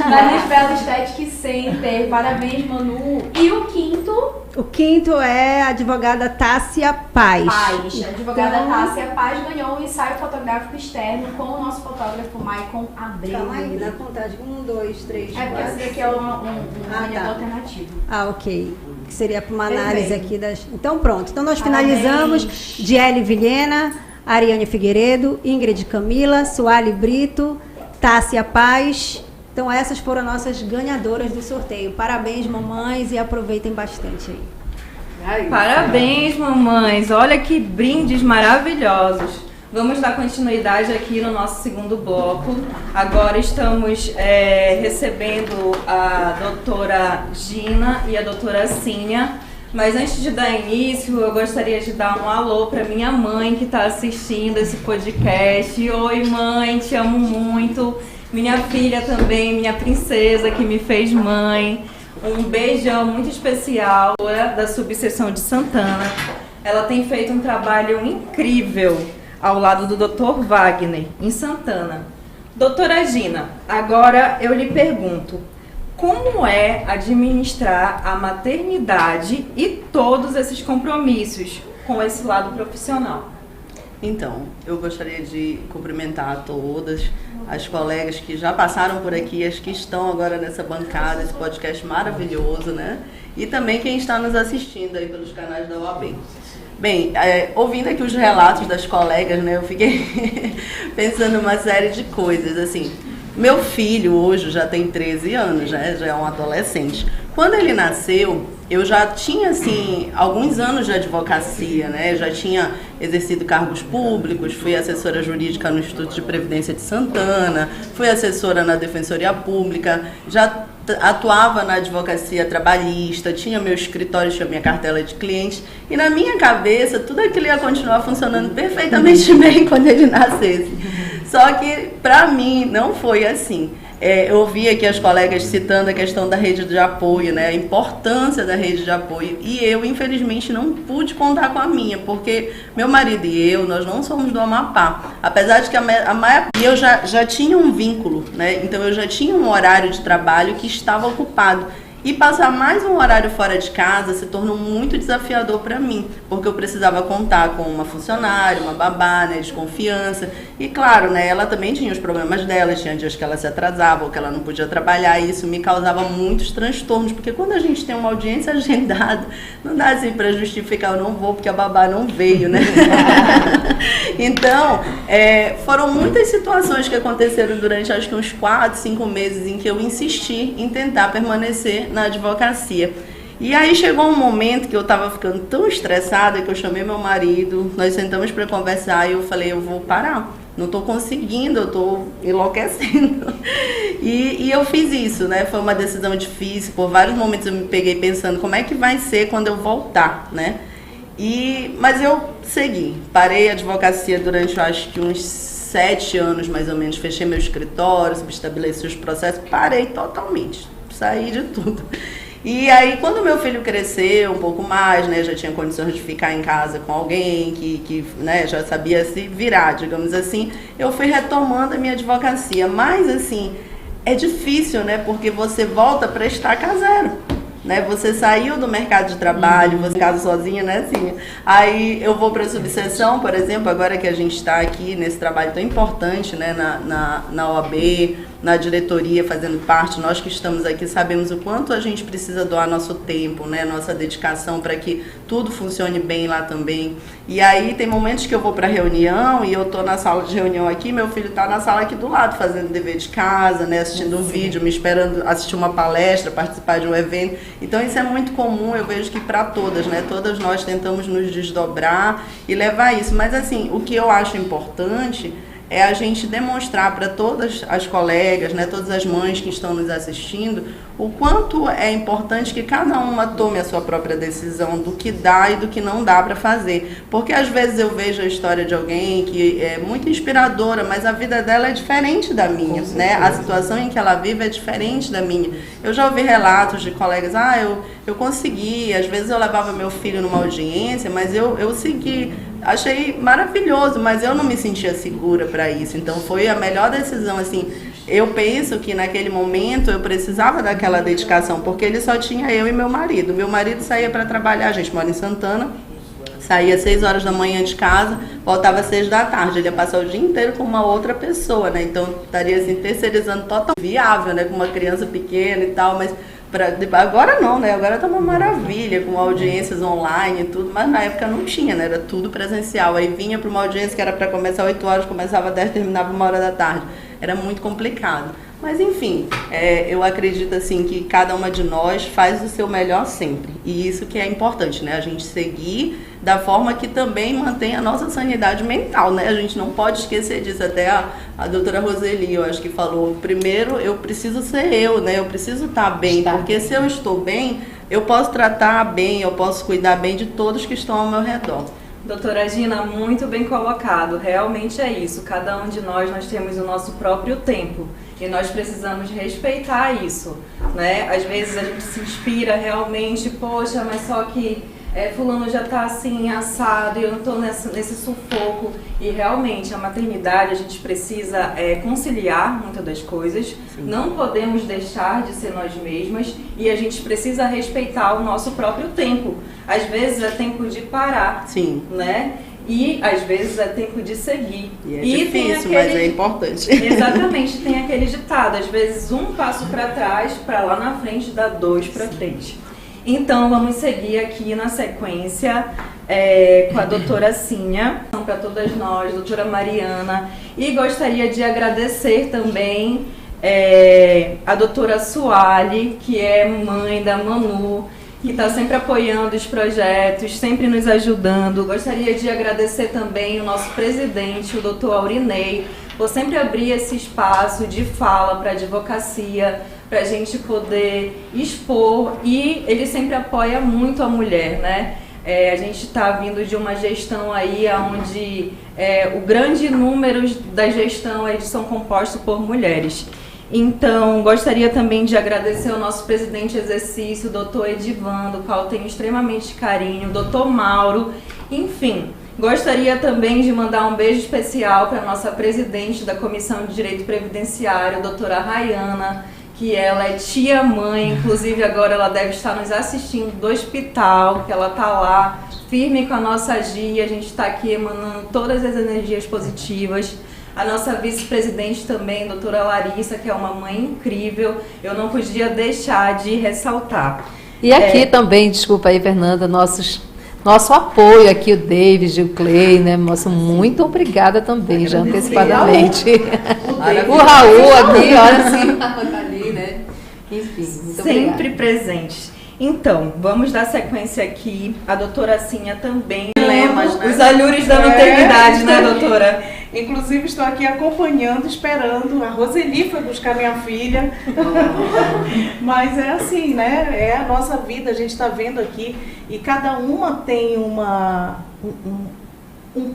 da Lisbela Estética Center. Parabéns, Manu. E o quinto? O quinto é a advogada Tássia Paz. A advogada Tássia Paz ganhou um ensaio fotográfico externo com o nosso fotógrafo Maicon Abreu. Calma aí, na contagem. 1, 2, 3, 4. É porque esse daqui é um alternativo. Ok. Que seria para uma análise aqui das... Então pronto. Então nós finalizamos. Diele Vilhena, Ariane Figueiredo, Ingrid Camila, Sueli Brito, Tássia Paz. Então essas foram nossas ganhadoras do sorteio. Parabéns, mamães, e aproveitem bastante aí. Parabéns, mamães. Olha que brindes maravilhosos. Vamos dar continuidade aqui no nosso segundo bloco. Agora estamos recebendo a doutora Gina e a doutora Cínea. Mas antes de dar início, eu gostaria de dar um alô para minha mãe que está assistindo esse podcast. Oi, mãe, te amo muito. Minha filha também, minha princesa que me fez mãe. Um beijão muito especial da subseção de Santana. Ela tem feito um trabalho incrível ao lado do Dr. Wagner, em Santana. Doutora Gina, agora eu lhe pergunto, como é administrar a maternidade e todos esses compromissos com esse lado profissional? Então, eu gostaria de cumprimentar a todas as colegas que já passaram por aqui, as que estão agora nessa bancada, esse podcast maravilhoso, né? E também quem está nos assistindo aí pelos canais da OAB. Bem, ouvindo aqui os relatos das colegas, né, eu fiquei pensando uma série de coisas, assim. Meu filho hoje já tem 13 anos, né, já é um adolescente. Quando ele nasceu, eu já tinha, assim, alguns anos de advocacia, né, já tinha exercido cargos públicos, fui assessora jurídica no Instituto de Previdência de Santana, fui assessora na Defensoria Pública, já atuava na advocacia trabalhista, tinha meu escritório, tinha minha cartela de clientes, e na minha cabeça tudo aquilo ia continuar funcionando perfeitamente bem quando ele nascesse. Só que para mim não foi assim. Eu ouvi aqui as colegas citando a questão da rede de apoio, né, a importância da rede de apoio, e eu infelizmente não pude contar com a minha, porque meu marido e eu, nós não somos do Amapá, apesar de que eu já tinha um vínculo, né, então eu já tinha um horário de trabalho que estava ocupado. E passar mais um horário fora de casa se tornou muito desafiador para mim, porque eu precisava contar com uma funcionária, uma babá, né, de confiança. E claro, né, ela também tinha os problemas dela, tinha dias que ela se atrasava ou que ela não podia trabalhar, e isso me causava muitos transtornos, porque quando a gente tem uma audiência agendada, não dá assim para justificar, eu não vou porque a babá não veio, né? Então, foram muitas situações que aconteceram durante acho que uns 4, 5 meses em que eu insisti em tentar permanecer na advocacia. E aí chegou um momento que eu estava ficando tão estressada que eu chamei meu marido, nós sentamos para conversar e eu falei, eu vou parar, não estou conseguindo, eu estou enlouquecendo. E eu fiz isso, né? Foi uma decisão difícil, por vários momentos eu me peguei pensando como é que vai ser quando eu voltar, né? Mas eu segui, parei a advocacia durante, eu acho que uns 7 anos mais ou menos, fechei meu escritório, estabeleci os processos, parei totalmente, saí de tudo. E aí, quando meu filho cresceu um pouco mais, né, já tinha condições de ficar em casa com alguém que né, já sabia se virar, digamos assim, eu fui retomando a minha advocacia. Mas, assim, é difícil, né, porque você volta para estaca zero. Né, você saiu do mercado de trabalho, você casa sozinha, né, assim. Aí eu vou para a subseção, por exemplo, agora que a gente está aqui nesse trabalho tão importante, né, na OAB, na diretoria fazendo parte, nós que estamos aqui sabemos o quanto a gente precisa doar nosso tempo, né, nossa dedicação para que tudo funcione bem lá também. E aí tem momentos que eu vou para reunião e eu tô na sala de reunião aqui, meu filho tá na sala aqui do lado fazendo dever de casa, né, assistindo um vídeo, me esperando assistir uma palestra, participar de um evento. Então isso é muito comum, eu vejo que para todas, né, todas nós tentamos nos desdobrar e levar isso. Mas assim, o que eu acho importante é a gente demonstrar para todas as colegas, né, todas as mães que estão nos assistindo, o quanto é importante que cada uma tome a sua própria decisão do que dá e do que não dá para fazer. Porque às vezes eu vejo a história de alguém que é muito inspiradora, mas a vida dela é diferente da minha, né? A situação em que ela vive é diferente da minha. Eu já ouvi relatos de colegas, eu consegui, às vezes eu levava meu filho numa audiência, mas eu segui. Achei maravilhoso, mas eu não me sentia segura para isso. Então foi a melhor decisão, assim. Eu penso que naquele momento eu precisava daquela dedicação, porque ele só tinha eu e meu marido. Meu marido saía para trabalhar, a gente mora em Santana, saía às 6 horas da manhã de casa, voltava às 6 da tarde. Ele ia passar o dia inteiro com uma outra pessoa, né? Então estaria assim, terceirizando totalmente viável, né? Com uma criança pequena e tal, mas agora não, né? Agora tá uma maravilha, com audiências online e tudo, mas na época não tinha, né? Era tudo presencial. Aí vinha para uma audiência que era para começar 8 horas, começava 10, terminava 1 hora da tarde. Era muito complicado. Mas enfim, eu acredito assim que cada uma de nós faz o seu melhor sempre. E isso que é importante, né? A gente seguir da forma que também mantém a nossa sanidade mental, né? A gente não pode esquecer disso. Até a doutora Roseli, eu acho que falou, primeiro eu preciso ser eu, né? Eu preciso estar bem, porque se eu estou bem, eu posso tratar bem, eu posso cuidar bem de todos que estão ao meu redor. Doutora Gina, muito bem colocado. Realmente é isso. Cada um de nós temos o nosso próprio tempo. E nós precisamos respeitar isso, né? Às vezes a gente se inspira realmente, poxa, mas só que fulano já está assim, assado, e eu não estou nesse sufoco. E realmente a maternidade a gente precisa conciliar muitas das coisas. Sim. Não podemos deixar de ser nós mesmas e a gente precisa respeitar o nosso próprio tempo. Às vezes é tempo de parar, sim, né? E às vezes é tempo de seguir. E é difícil, mas é importante. Exatamente, tem aquele ditado, às vezes um passo para trás, para lá na frente dá 2 para frente. Então vamos seguir aqui na sequência com a doutora Cíntia, para todas nós, doutora Mariana, e gostaria de agradecer também a doutora Suali, que é mãe da Manu, que está sempre apoiando os projetos, sempre nos ajudando. Gostaria de agradecer também o nosso presidente, o doutor Aurinei, por sempre abrir esse espaço de fala para a advocacia, para a gente poder expor, e ele sempre apoia muito a mulher, né? A gente está vindo de uma gestão aí onde o grande número da gestão são compostos por mulheres. Então, gostaria também de agradecer ao nosso presidente de exercício, o doutor Edivan, do qual tenho extremamente carinho, o doutor Mauro, enfim. Gostaria também de mandar um beijo especial para a nossa presidente da Comissão de Direito Previdenciário, a doutora Rayana, que ela é tia-mãe, inclusive agora ela deve estar nos assistindo do hospital, que ela está lá, firme com a nossa Gia, a gente está aqui emanando todas as energias positivas. A nossa vice-presidente também, doutora Larissa, que é uma mãe incrível, eu não podia deixar de ressaltar. E aqui também, desculpa aí, Fernanda, nosso apoio aqui, o David, o Clay, né? Nosso muito obrigada também, já antecipadamente. O Raul aqui, olha assim, tá ali, né? Enfim, muito sempre obrigada. Presentes. Então, vamos dar sequência aqui. A doutora Cíntia também. Dilemas, né? Os alhures da maternidade, né, doutora? Inclusive, estou aqui acompanhando, esperando. A Roseli foi buscar minha filha. Mas é assim, né? É a nossa vida, a gente está vendo aqui. E cada uma tem um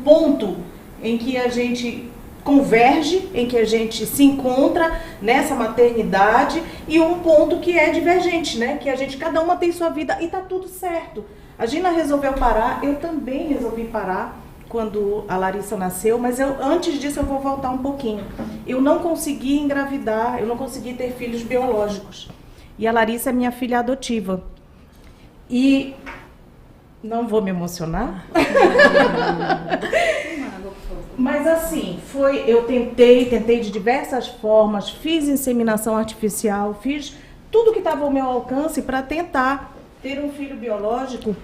ponto em que a gente converge, em que a gente se encontra nessa maternidade, e um ponto que é divergente, né? Que cada uma tem sua vida e tá tudo certo. A Gina resolveu parar, eu também resolvi parar quando a Larissa nasceu, mas antes disso eu vou voltar um pouquinho. Eu não consegui engravidar, eu não consegui ter filhos biológicos. E a Larissa é minha filha adotiva. E não vou me emocionar. Mas assim, eu tentei de diversas formas, fiz inseminação artificial, fiz tudo que estava ao meu alcance para tentar ter um filho biológico,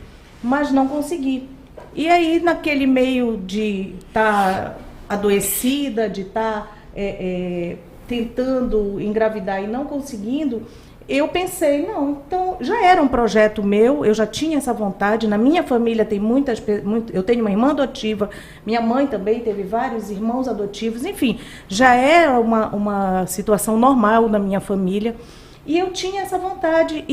mas não consegui. E aí, naquele meio de estar adoecida, de estar tentando engravidar e não conseguindo, eu pensei, não, então já era um projeto meu, eu já tinha essa vontade. Na minha família tem eu tenho uma irmã adotiva, minha mãe também teve vários irmãos adotivos, enfim, já era uma situação normal na minha família, e eu tinha essa vontade.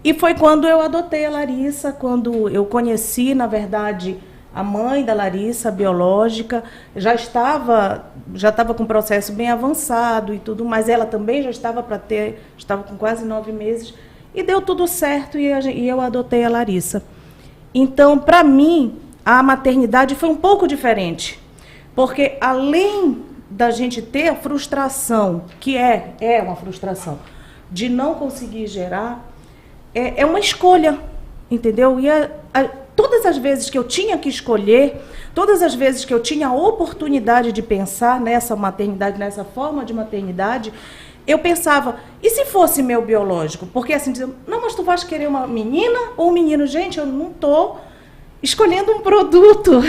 E foi quando eu adotei a Larissa, quando eu conheci, na verdade, a mãe da Larissa, a biológica, já estava com o processo bem avançado e tudo, mas ela também já estava com quase 9 meses, e deu tudo certo, e eu adotei a Larissa. Então, para mim, a maternidade foi um pouco diferente, porque além da gente ter a frustração, que é uma frustração, de não conseguir gerar, é uma escolha, entendeu? E todas as vezes que eu tinha que escolher, todas as vezes que eu tinha a oportunidade de pensar nessa maternidade, nessa forma de maternidade, eu pensava, e se fosse meu biológico? Porque assim, diziam, não, mas tu vais querer uma menina ou um menino? Gente, eu não estou escolhendo um produto,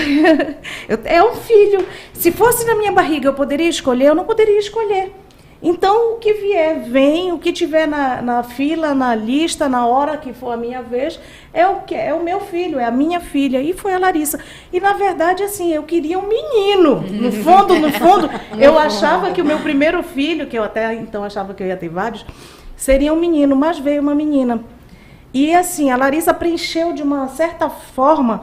é um filho. Se fosse na minha barriga eu poderia escolher, eu não poderia escolher. Então, o que vier, vem, o que tiver na fila, na lista, na hora que for a minha vez, é o meu filho, é a minha filha. E foi a Larissa. E, na verdade, assim, eu queria um menino. No fundo, eu achava que o meu primeiro filho, que eu até então achava que eu ia ter vários, seria um menino, mas veio uma menina. E, assim, a Larissa preencheu de uma certa forma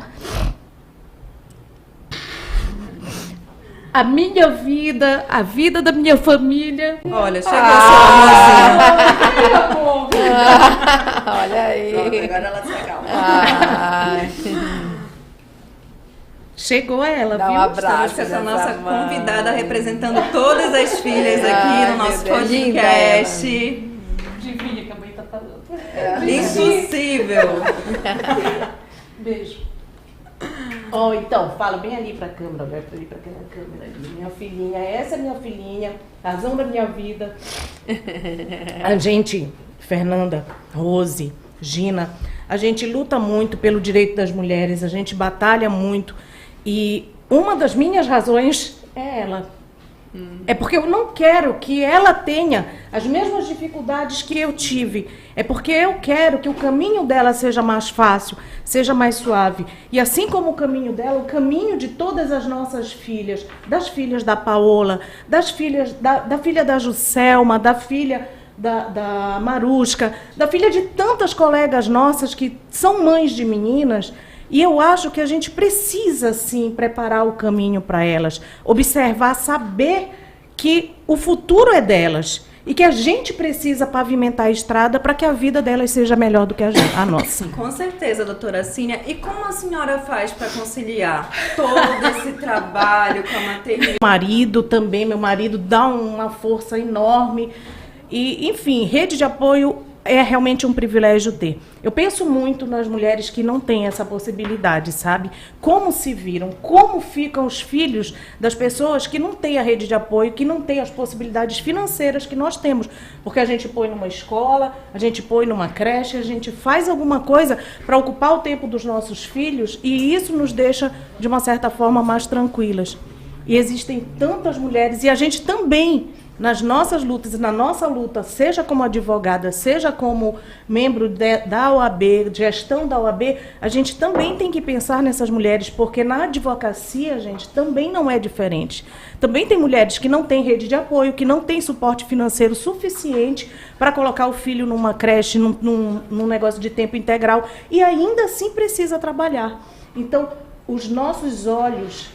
a minha vida, a vida da minha família. Olha, chegou a sua amorzinha. Olha aí. Agora ela se acalma. Chegou ela, Dá viu? um abraço. Essa nossa convidada representando todas as filhas aqui no nosso meu Deus, podcast. Adivinha que a mãe tá falando. Impossível. Beijo. Então, fala bem ali pra câmera, vai ali pra aquela câmera ali. Minha filhinha, essa é minha filhinha, razão da minha vida. A gente, Fernanda, Rose, Gina, a gente luta muito pelo direito das mulheres, a gente batalha muito. E uma das minhas razões é ela. É porque eu não quero que ela tenha as mesmas dificuldades que eu tive. É porque eu quero que o caminho dela seja mais fácil, seja mais suave. E assim como o caminho dela, o caminho de todas as nossas filhas, das filhas da Paola, das filhas da filha da Juscelma, da filha da Marusca, da filha de tantas colegas nossas que são mães de meninas. E eu acho que a gente precisa, sim, preparar o caminho para elas, observar, saber que o futuro é delas e que a gente precisa pavimentar a estrada para que a vida delas seja melhor do que a nossa. Com certeza, doutora Cínia. E como a senhora faz para conciliar todo esse trabalho com a maternidade? Meu marido dá uma força enorme. E, enfim, rede de apoio é realmente um privilégio ter. Eu penso muito nas mulheres que não têm essa possibilidade, sabe? Como se viram, como ficam os filhos das pessoas que não têm a rede de apoio, que não têm as possibilidades financeiras que nós temos. Porque a gente põe numa escola, a gente põe numa creche, a gente faz alguma coisa para ocupar o tempo dos nossos filhos e isso nos deixa, de uma certa forma, mais tranquilas. E existem tantas mulheres, e a gente também, nas nossas lutas, na nossa luta, seja como advogada, seja como membro da OAB, gestão da OAB, a gente também tem que pensar nessas mulheres, porque na advocacia, gente, também não é diferente. Também tem mulheres que não têm rede de apoio, que não têm suporte financeiro suficiente para colocar o filho numa creche, num negócio de tempo integral, e ainda assim precisa trabalhar. Então, os nossos olhos,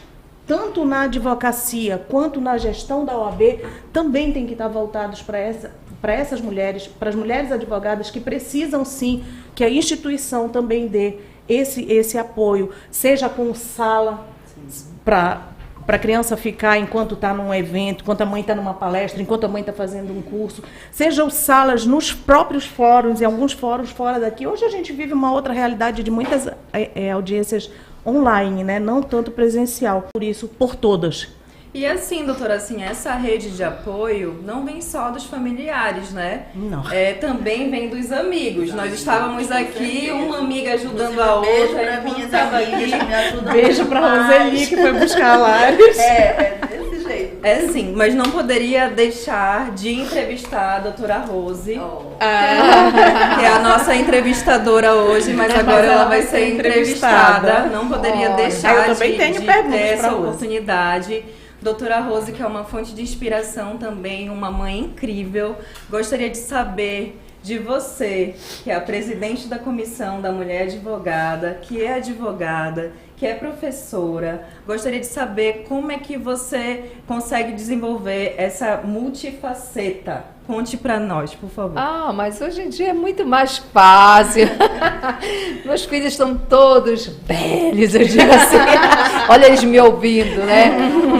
tanto na advocacia quanto na gestão da OAB, também tem que estar voltados para essas mulheres, para as mulheres advogadas que precisam, sim, que a instituição também dê esse apoio, seja com sala para a criança ficar enquanto está num evento, enquanto a mãe está numa palestra, enquanto a mãe está fazendo um curso, sejam salas nos próprios fóruns, em alguns fóruns fora daqui. Hoje a gente vive uma outra realidade de muitas audiências online, né? Não tanto presencial. Por isso, por todas. E assim, doutora, assim, essa rede de apoio não vem só dos familiares, né? Não. Também vem dos amigos. Nós estávamos aqui, uma amiga ajudando a outra. Beijo para minhas amigas que me ajudam. Beijo para Roseli, que foi buscar a Lares. É desse jeito. Sim, mas não poderia deixar de entrevistar a doutora Rose, que é a nossa entrevistadora hoje, mas agora ela vai ser entrevistada. Não poderia deixar eu também tenho de perguntas ter essa pra Rose. oportunidade. Doutora Rose, que é uma fonte de inspiração também, uma mãe incrível. Gostaria de saber de você, que é a presidente da Comissão da Mulher Advogada, que é professora. Gostaria de saber como é que você consegue desenvolver essa multifaceta. Conte pra nós, por favor. Mas hoje em dia é muito mais fácil. Meus filhos estão todos velhos, eu digo assim. Olha eles me ouvindo, né?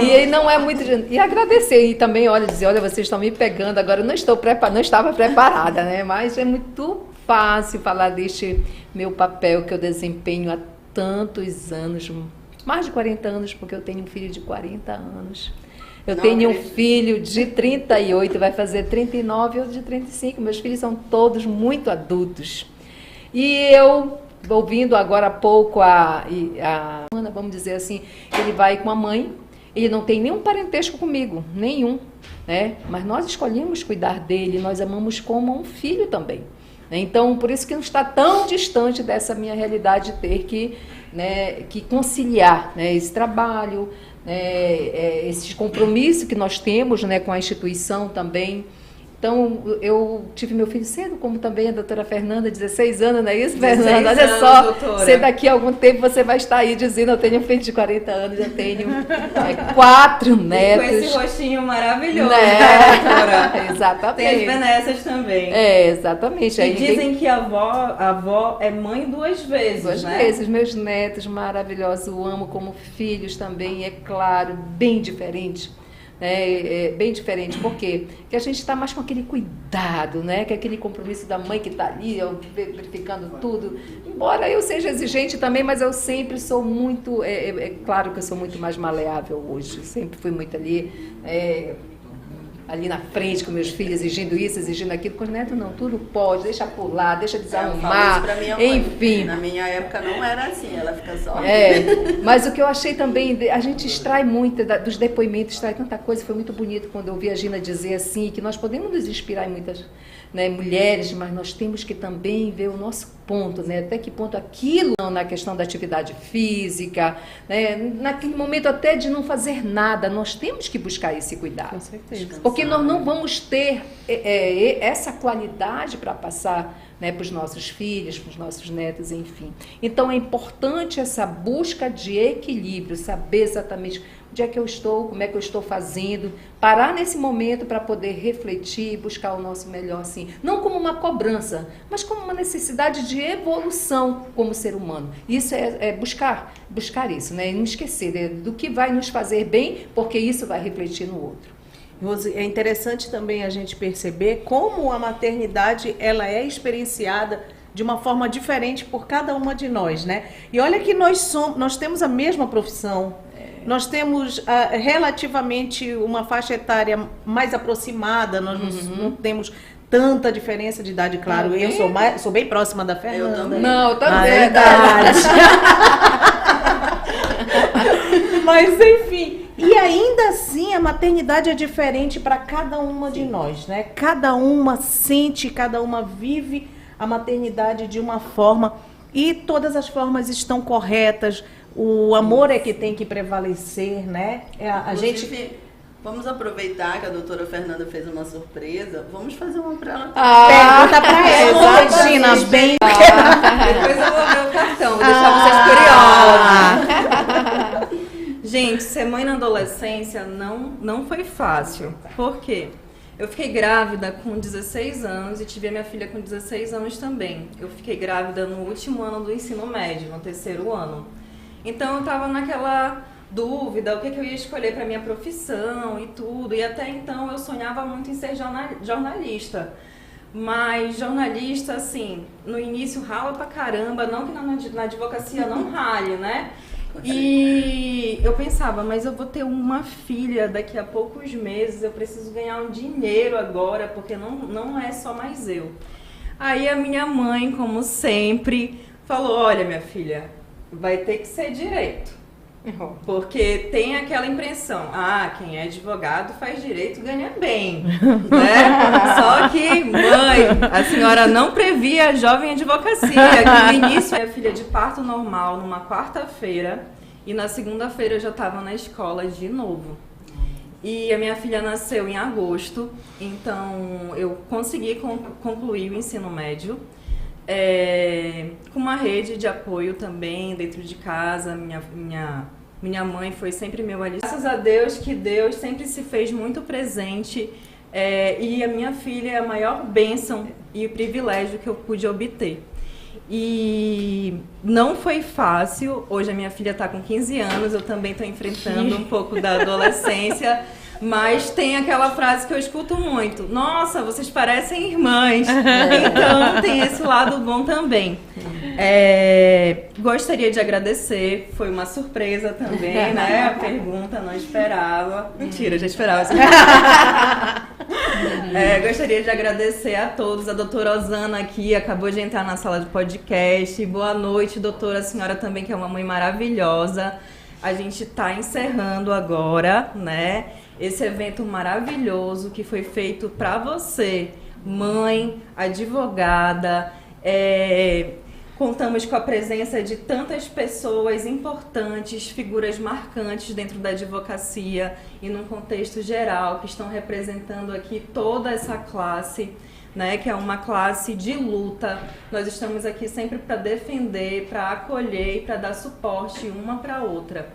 E não é muito... E agradecer, e também, dizer, vocês estão me pegando agora. Eu não estava preparada, né? Mas é muito fácil falar deste meu papel que eu desempenho há tantos anos, mais de 40 anos, porque eu tenho um filho de 40 anos. Eu tenho um filho de 38, vai fazer 39 ou de 35. Meus filhos são todos muito adultos. E eu, ouvindo agora há pouco a Ana, vamos dizer assim, ele vai com a mãe, ele não tem nenhum parentesco comigo, nenhum, né? Mas nós escolhemos cuidar dele, nós amamos como um filho também. Então, por isso que não está tão distante dessa minha realidade de ter que conciliar, né, esse trabalho, esse compromisso que nós temos, né, com a instituição também. Então, eu tive meu filho cedo, como também a doutora Fernanda, 16 anos, não é isso, Fernanda? Olha só, você daqui a algum tempo você vai estar aí dizendo, eu tenho um filho de 40 anos, já tenho 4 netos. E com esse rostinho maravilhoso, né, doutora? Exatamente. Tem as benesses também. Exatamente. E dizem que a avó é mãe 2 vezes, duas vezes. Meus netos maravilhosos, eu amo como filhos também, é claro, bem diferente. Bem diferente, por quê? Porque a gente está mais com aquele cuidado, né? Que é aquele compromisso da mãe que está ali, verificando tudo. Embora eu seja exigente também, mas eu sempre sou muito, claro que eu sou muito mais maleável hoje, sempre fui muito ali na frente com meus filhos, exigindo isso, exigindo aquilo. Com os netos não, tudo pode, deixa por lá, deixa desarrumar, enfim. Na minha época não era assim, ela fica só... Mas o que eu achei também, a gente extrai muito dos depoimentos, extrai tanta coisa, foi muito bonito quando eu ouvi a Gina dizer assim, que nós podemos nos inspirar em muitas, né, mulheres, mas nós temos que também ver o nosso ponto, né, até que ponto aquilo, na questão da atividade física, né, naquele momento até de não fazer nada, nós temos que buscar esse cuidado. Com certeza. Porque nós não vamos ter essa qualidade para passar, né, para os nossos filhos, para os nossos netos, enfim. Então é importante essa busca de equilíbrio, saber exatamente onde é que eu estou, como é que eu estou fazendo, parar nesse momento para poder refletir, buscar o nosso melhor, assim, não como uma cobrança, mas como uma necessidade de evolução como ser humano. Isso é buscar isso, né, e não esquecer do que vai nos fazer bem, porque isso vai refletir no outro. Rose, é interessante também a gente perceber como a maternidade ela é experienciada de uma forma diferente por cada uma de nós, né? E olha que nós temos a mesma profissão, nós temos relativamente uma faixa etária mais aproximada, nós não temos tanta diferença de idade, claro. Eu sou bem próxima da Fernanda. Eu também. Não, eu também. É verdade. Mas enfim, e ainda assim a maternidade é diferente para cada uma de nós, né? Cada uma sente, cada uma vive a maternidade de uma forma e todas as estão corretas. O amor é que tem que prevalecer, né? Vamos aproveitar que a doutora Fernanda fez uma surpresa. Vamos fazer uma para ela. Pergunta para ela, Regina, bem. Depois eu vou ver o cartão, vou deixar vocês curiosos. Gente, ser mãe na adolescência não foi fácil. Por quê? Eu fiquei grávida com 16 anos e tive a minha filha com 16 anos também. Eu fiquei grávida no último ano do ensino médio, no 3º ano. Então eu estava naquela dúvida, o que eu ia escolher para minha profissão e tudo. E até então eu sonhava muito em ser jornalista. Mas jornalista, assim, no início rala pra caramba, não que na advocacia não rale, né? E eu pensava, mas eu vou ter uma filha daqui a poucos meses, eu preciso ganhar um dinheiro agora, porque não é só mais eu. Aí a minha mãe, como sempre, falou, olha minha filha, vai ter que ser direito. Porque tem aquela impressão, quem é advogado faz direito, ganha bem, né? Só que, mãe, a senhora não previa a jovem advocacia, que no início é filha de parto normal numa quarta-feira e na segunda-feira eu já estava na escola de novo. E a minha filha nasceu em agosto, então eu consegui concluir o ensino médio. Com uma rede de apoio também dentro de casa, minha mãe foi sempre meu aliado. Graças a Deus que Deus sempre se fez muito presente e a minha filha é a maior bênção e o privilégio que eu pude obter. E não foi fácil, hoje a minha filha está com 15 anos, eu também estou enfrentando um pouco da adolescência. Mas tem aquela frase que eu escuto muito. Nossa, vocês parecem irmãs. Então tem esse lado bom também. Gostaria de agradecer. Foi uma surpresa também, né? A pergunta não esperava. Mentira, já esperava. Gostaria de agradecer a todos. A doutora Osana aqui acabou de entrar na sala de podcast. Boa noite, doutora. A senhora também, que é uma mãe maravilhosa. A gente está encerrando agora, né? Esse evento maravilhoso que foi feito para você, mãe, advogada. Contamos com a presença de tantas pessoas importantes, figuras marcantes dentro da advocacia e num contexto geral, que estão representando aqui toda essa classe, né, que é uma classe de luta. Nós estamos aqui sempre para defender, para acolher e para dar suporte uma para a outra.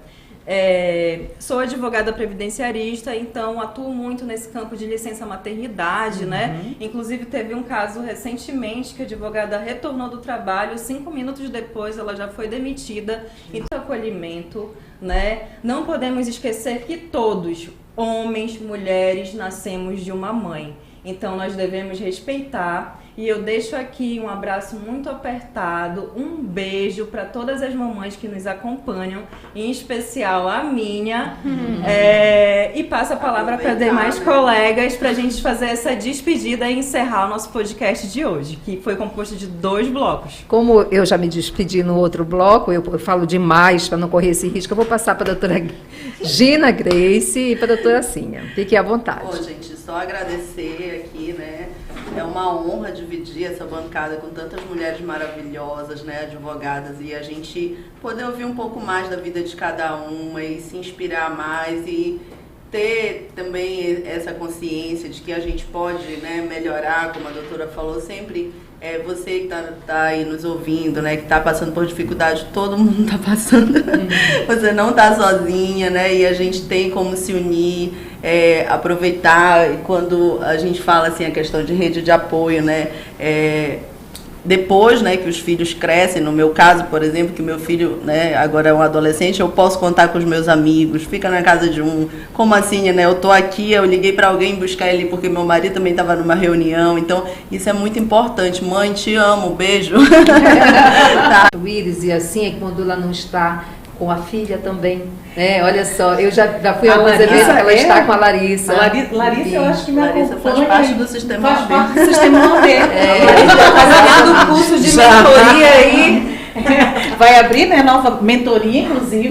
Sou advogada previdenciarista, então atuo muito nesse campo de licença maternidade, né? Inclusive teve um caso recentemente que a advogada retornou do trabalho, 5 minutos depois ela já foi demitida. Então, acolhimento, né? Não podemos esquecer que todos, homens, mulheres, nascemos de uma mãe. Então nós devemos respeitar. E eu deixo aqui um abraço muito apertado, um beijo para todas as mamães que nos acompanham, em especial a minha, e passo a palavra para demais colegas para a gente fazer essa despedida e encerrar o nosso podcast de hoje, que foi composto de 2 blocos. Como eu já me despedi no outro bloco, eu falo demais para não correr esse risco, eu vou passar para a doutora Gina Grace e para a doutora Cínhia. Fiquem à vontade. Bom, gente, só agradecer aqui, né? É uma honra dividir essa bancada com tantas mulheres maravilhosas, né, advogadas, e a gente poder ouvir um pouco mais da vida de cada uma e se inspirar mais e ter também essa consciência de que a gente pode, né, melhorar, como a doutora falou, sempre você que tá aí nos ouvindo, né, que está passando por dificuldade, todo mundo está passando, você não está sozinha, né, e a gente tem como se unir, aproveitar, e quando a gente fala assim, a questão de rede de apoio, né, depois, né, que os filhos crescem, no meu caso, por exemplo, que meu filho, né, agora é um adolescente, eu posso contar com os meus amigos, fica na casa de um, como assim, né, eu tô aqui, eu liguei para alguém buscar ele porque meu marido também estava numa reunião, então isso é muito importante. Mãe, te amo, beijo. Tá. O Iris, e assim é quando ela não está com a filha também. Olha só, eu já fui a alguns eventos que ela está com a Larissa. Larissa, eu acho que me Larissa faz parte do sistema faz parte do sistema AB. Larissa está fazendo curso de mentoria aí. Vai abrir, né, nova mentoria, inclusive.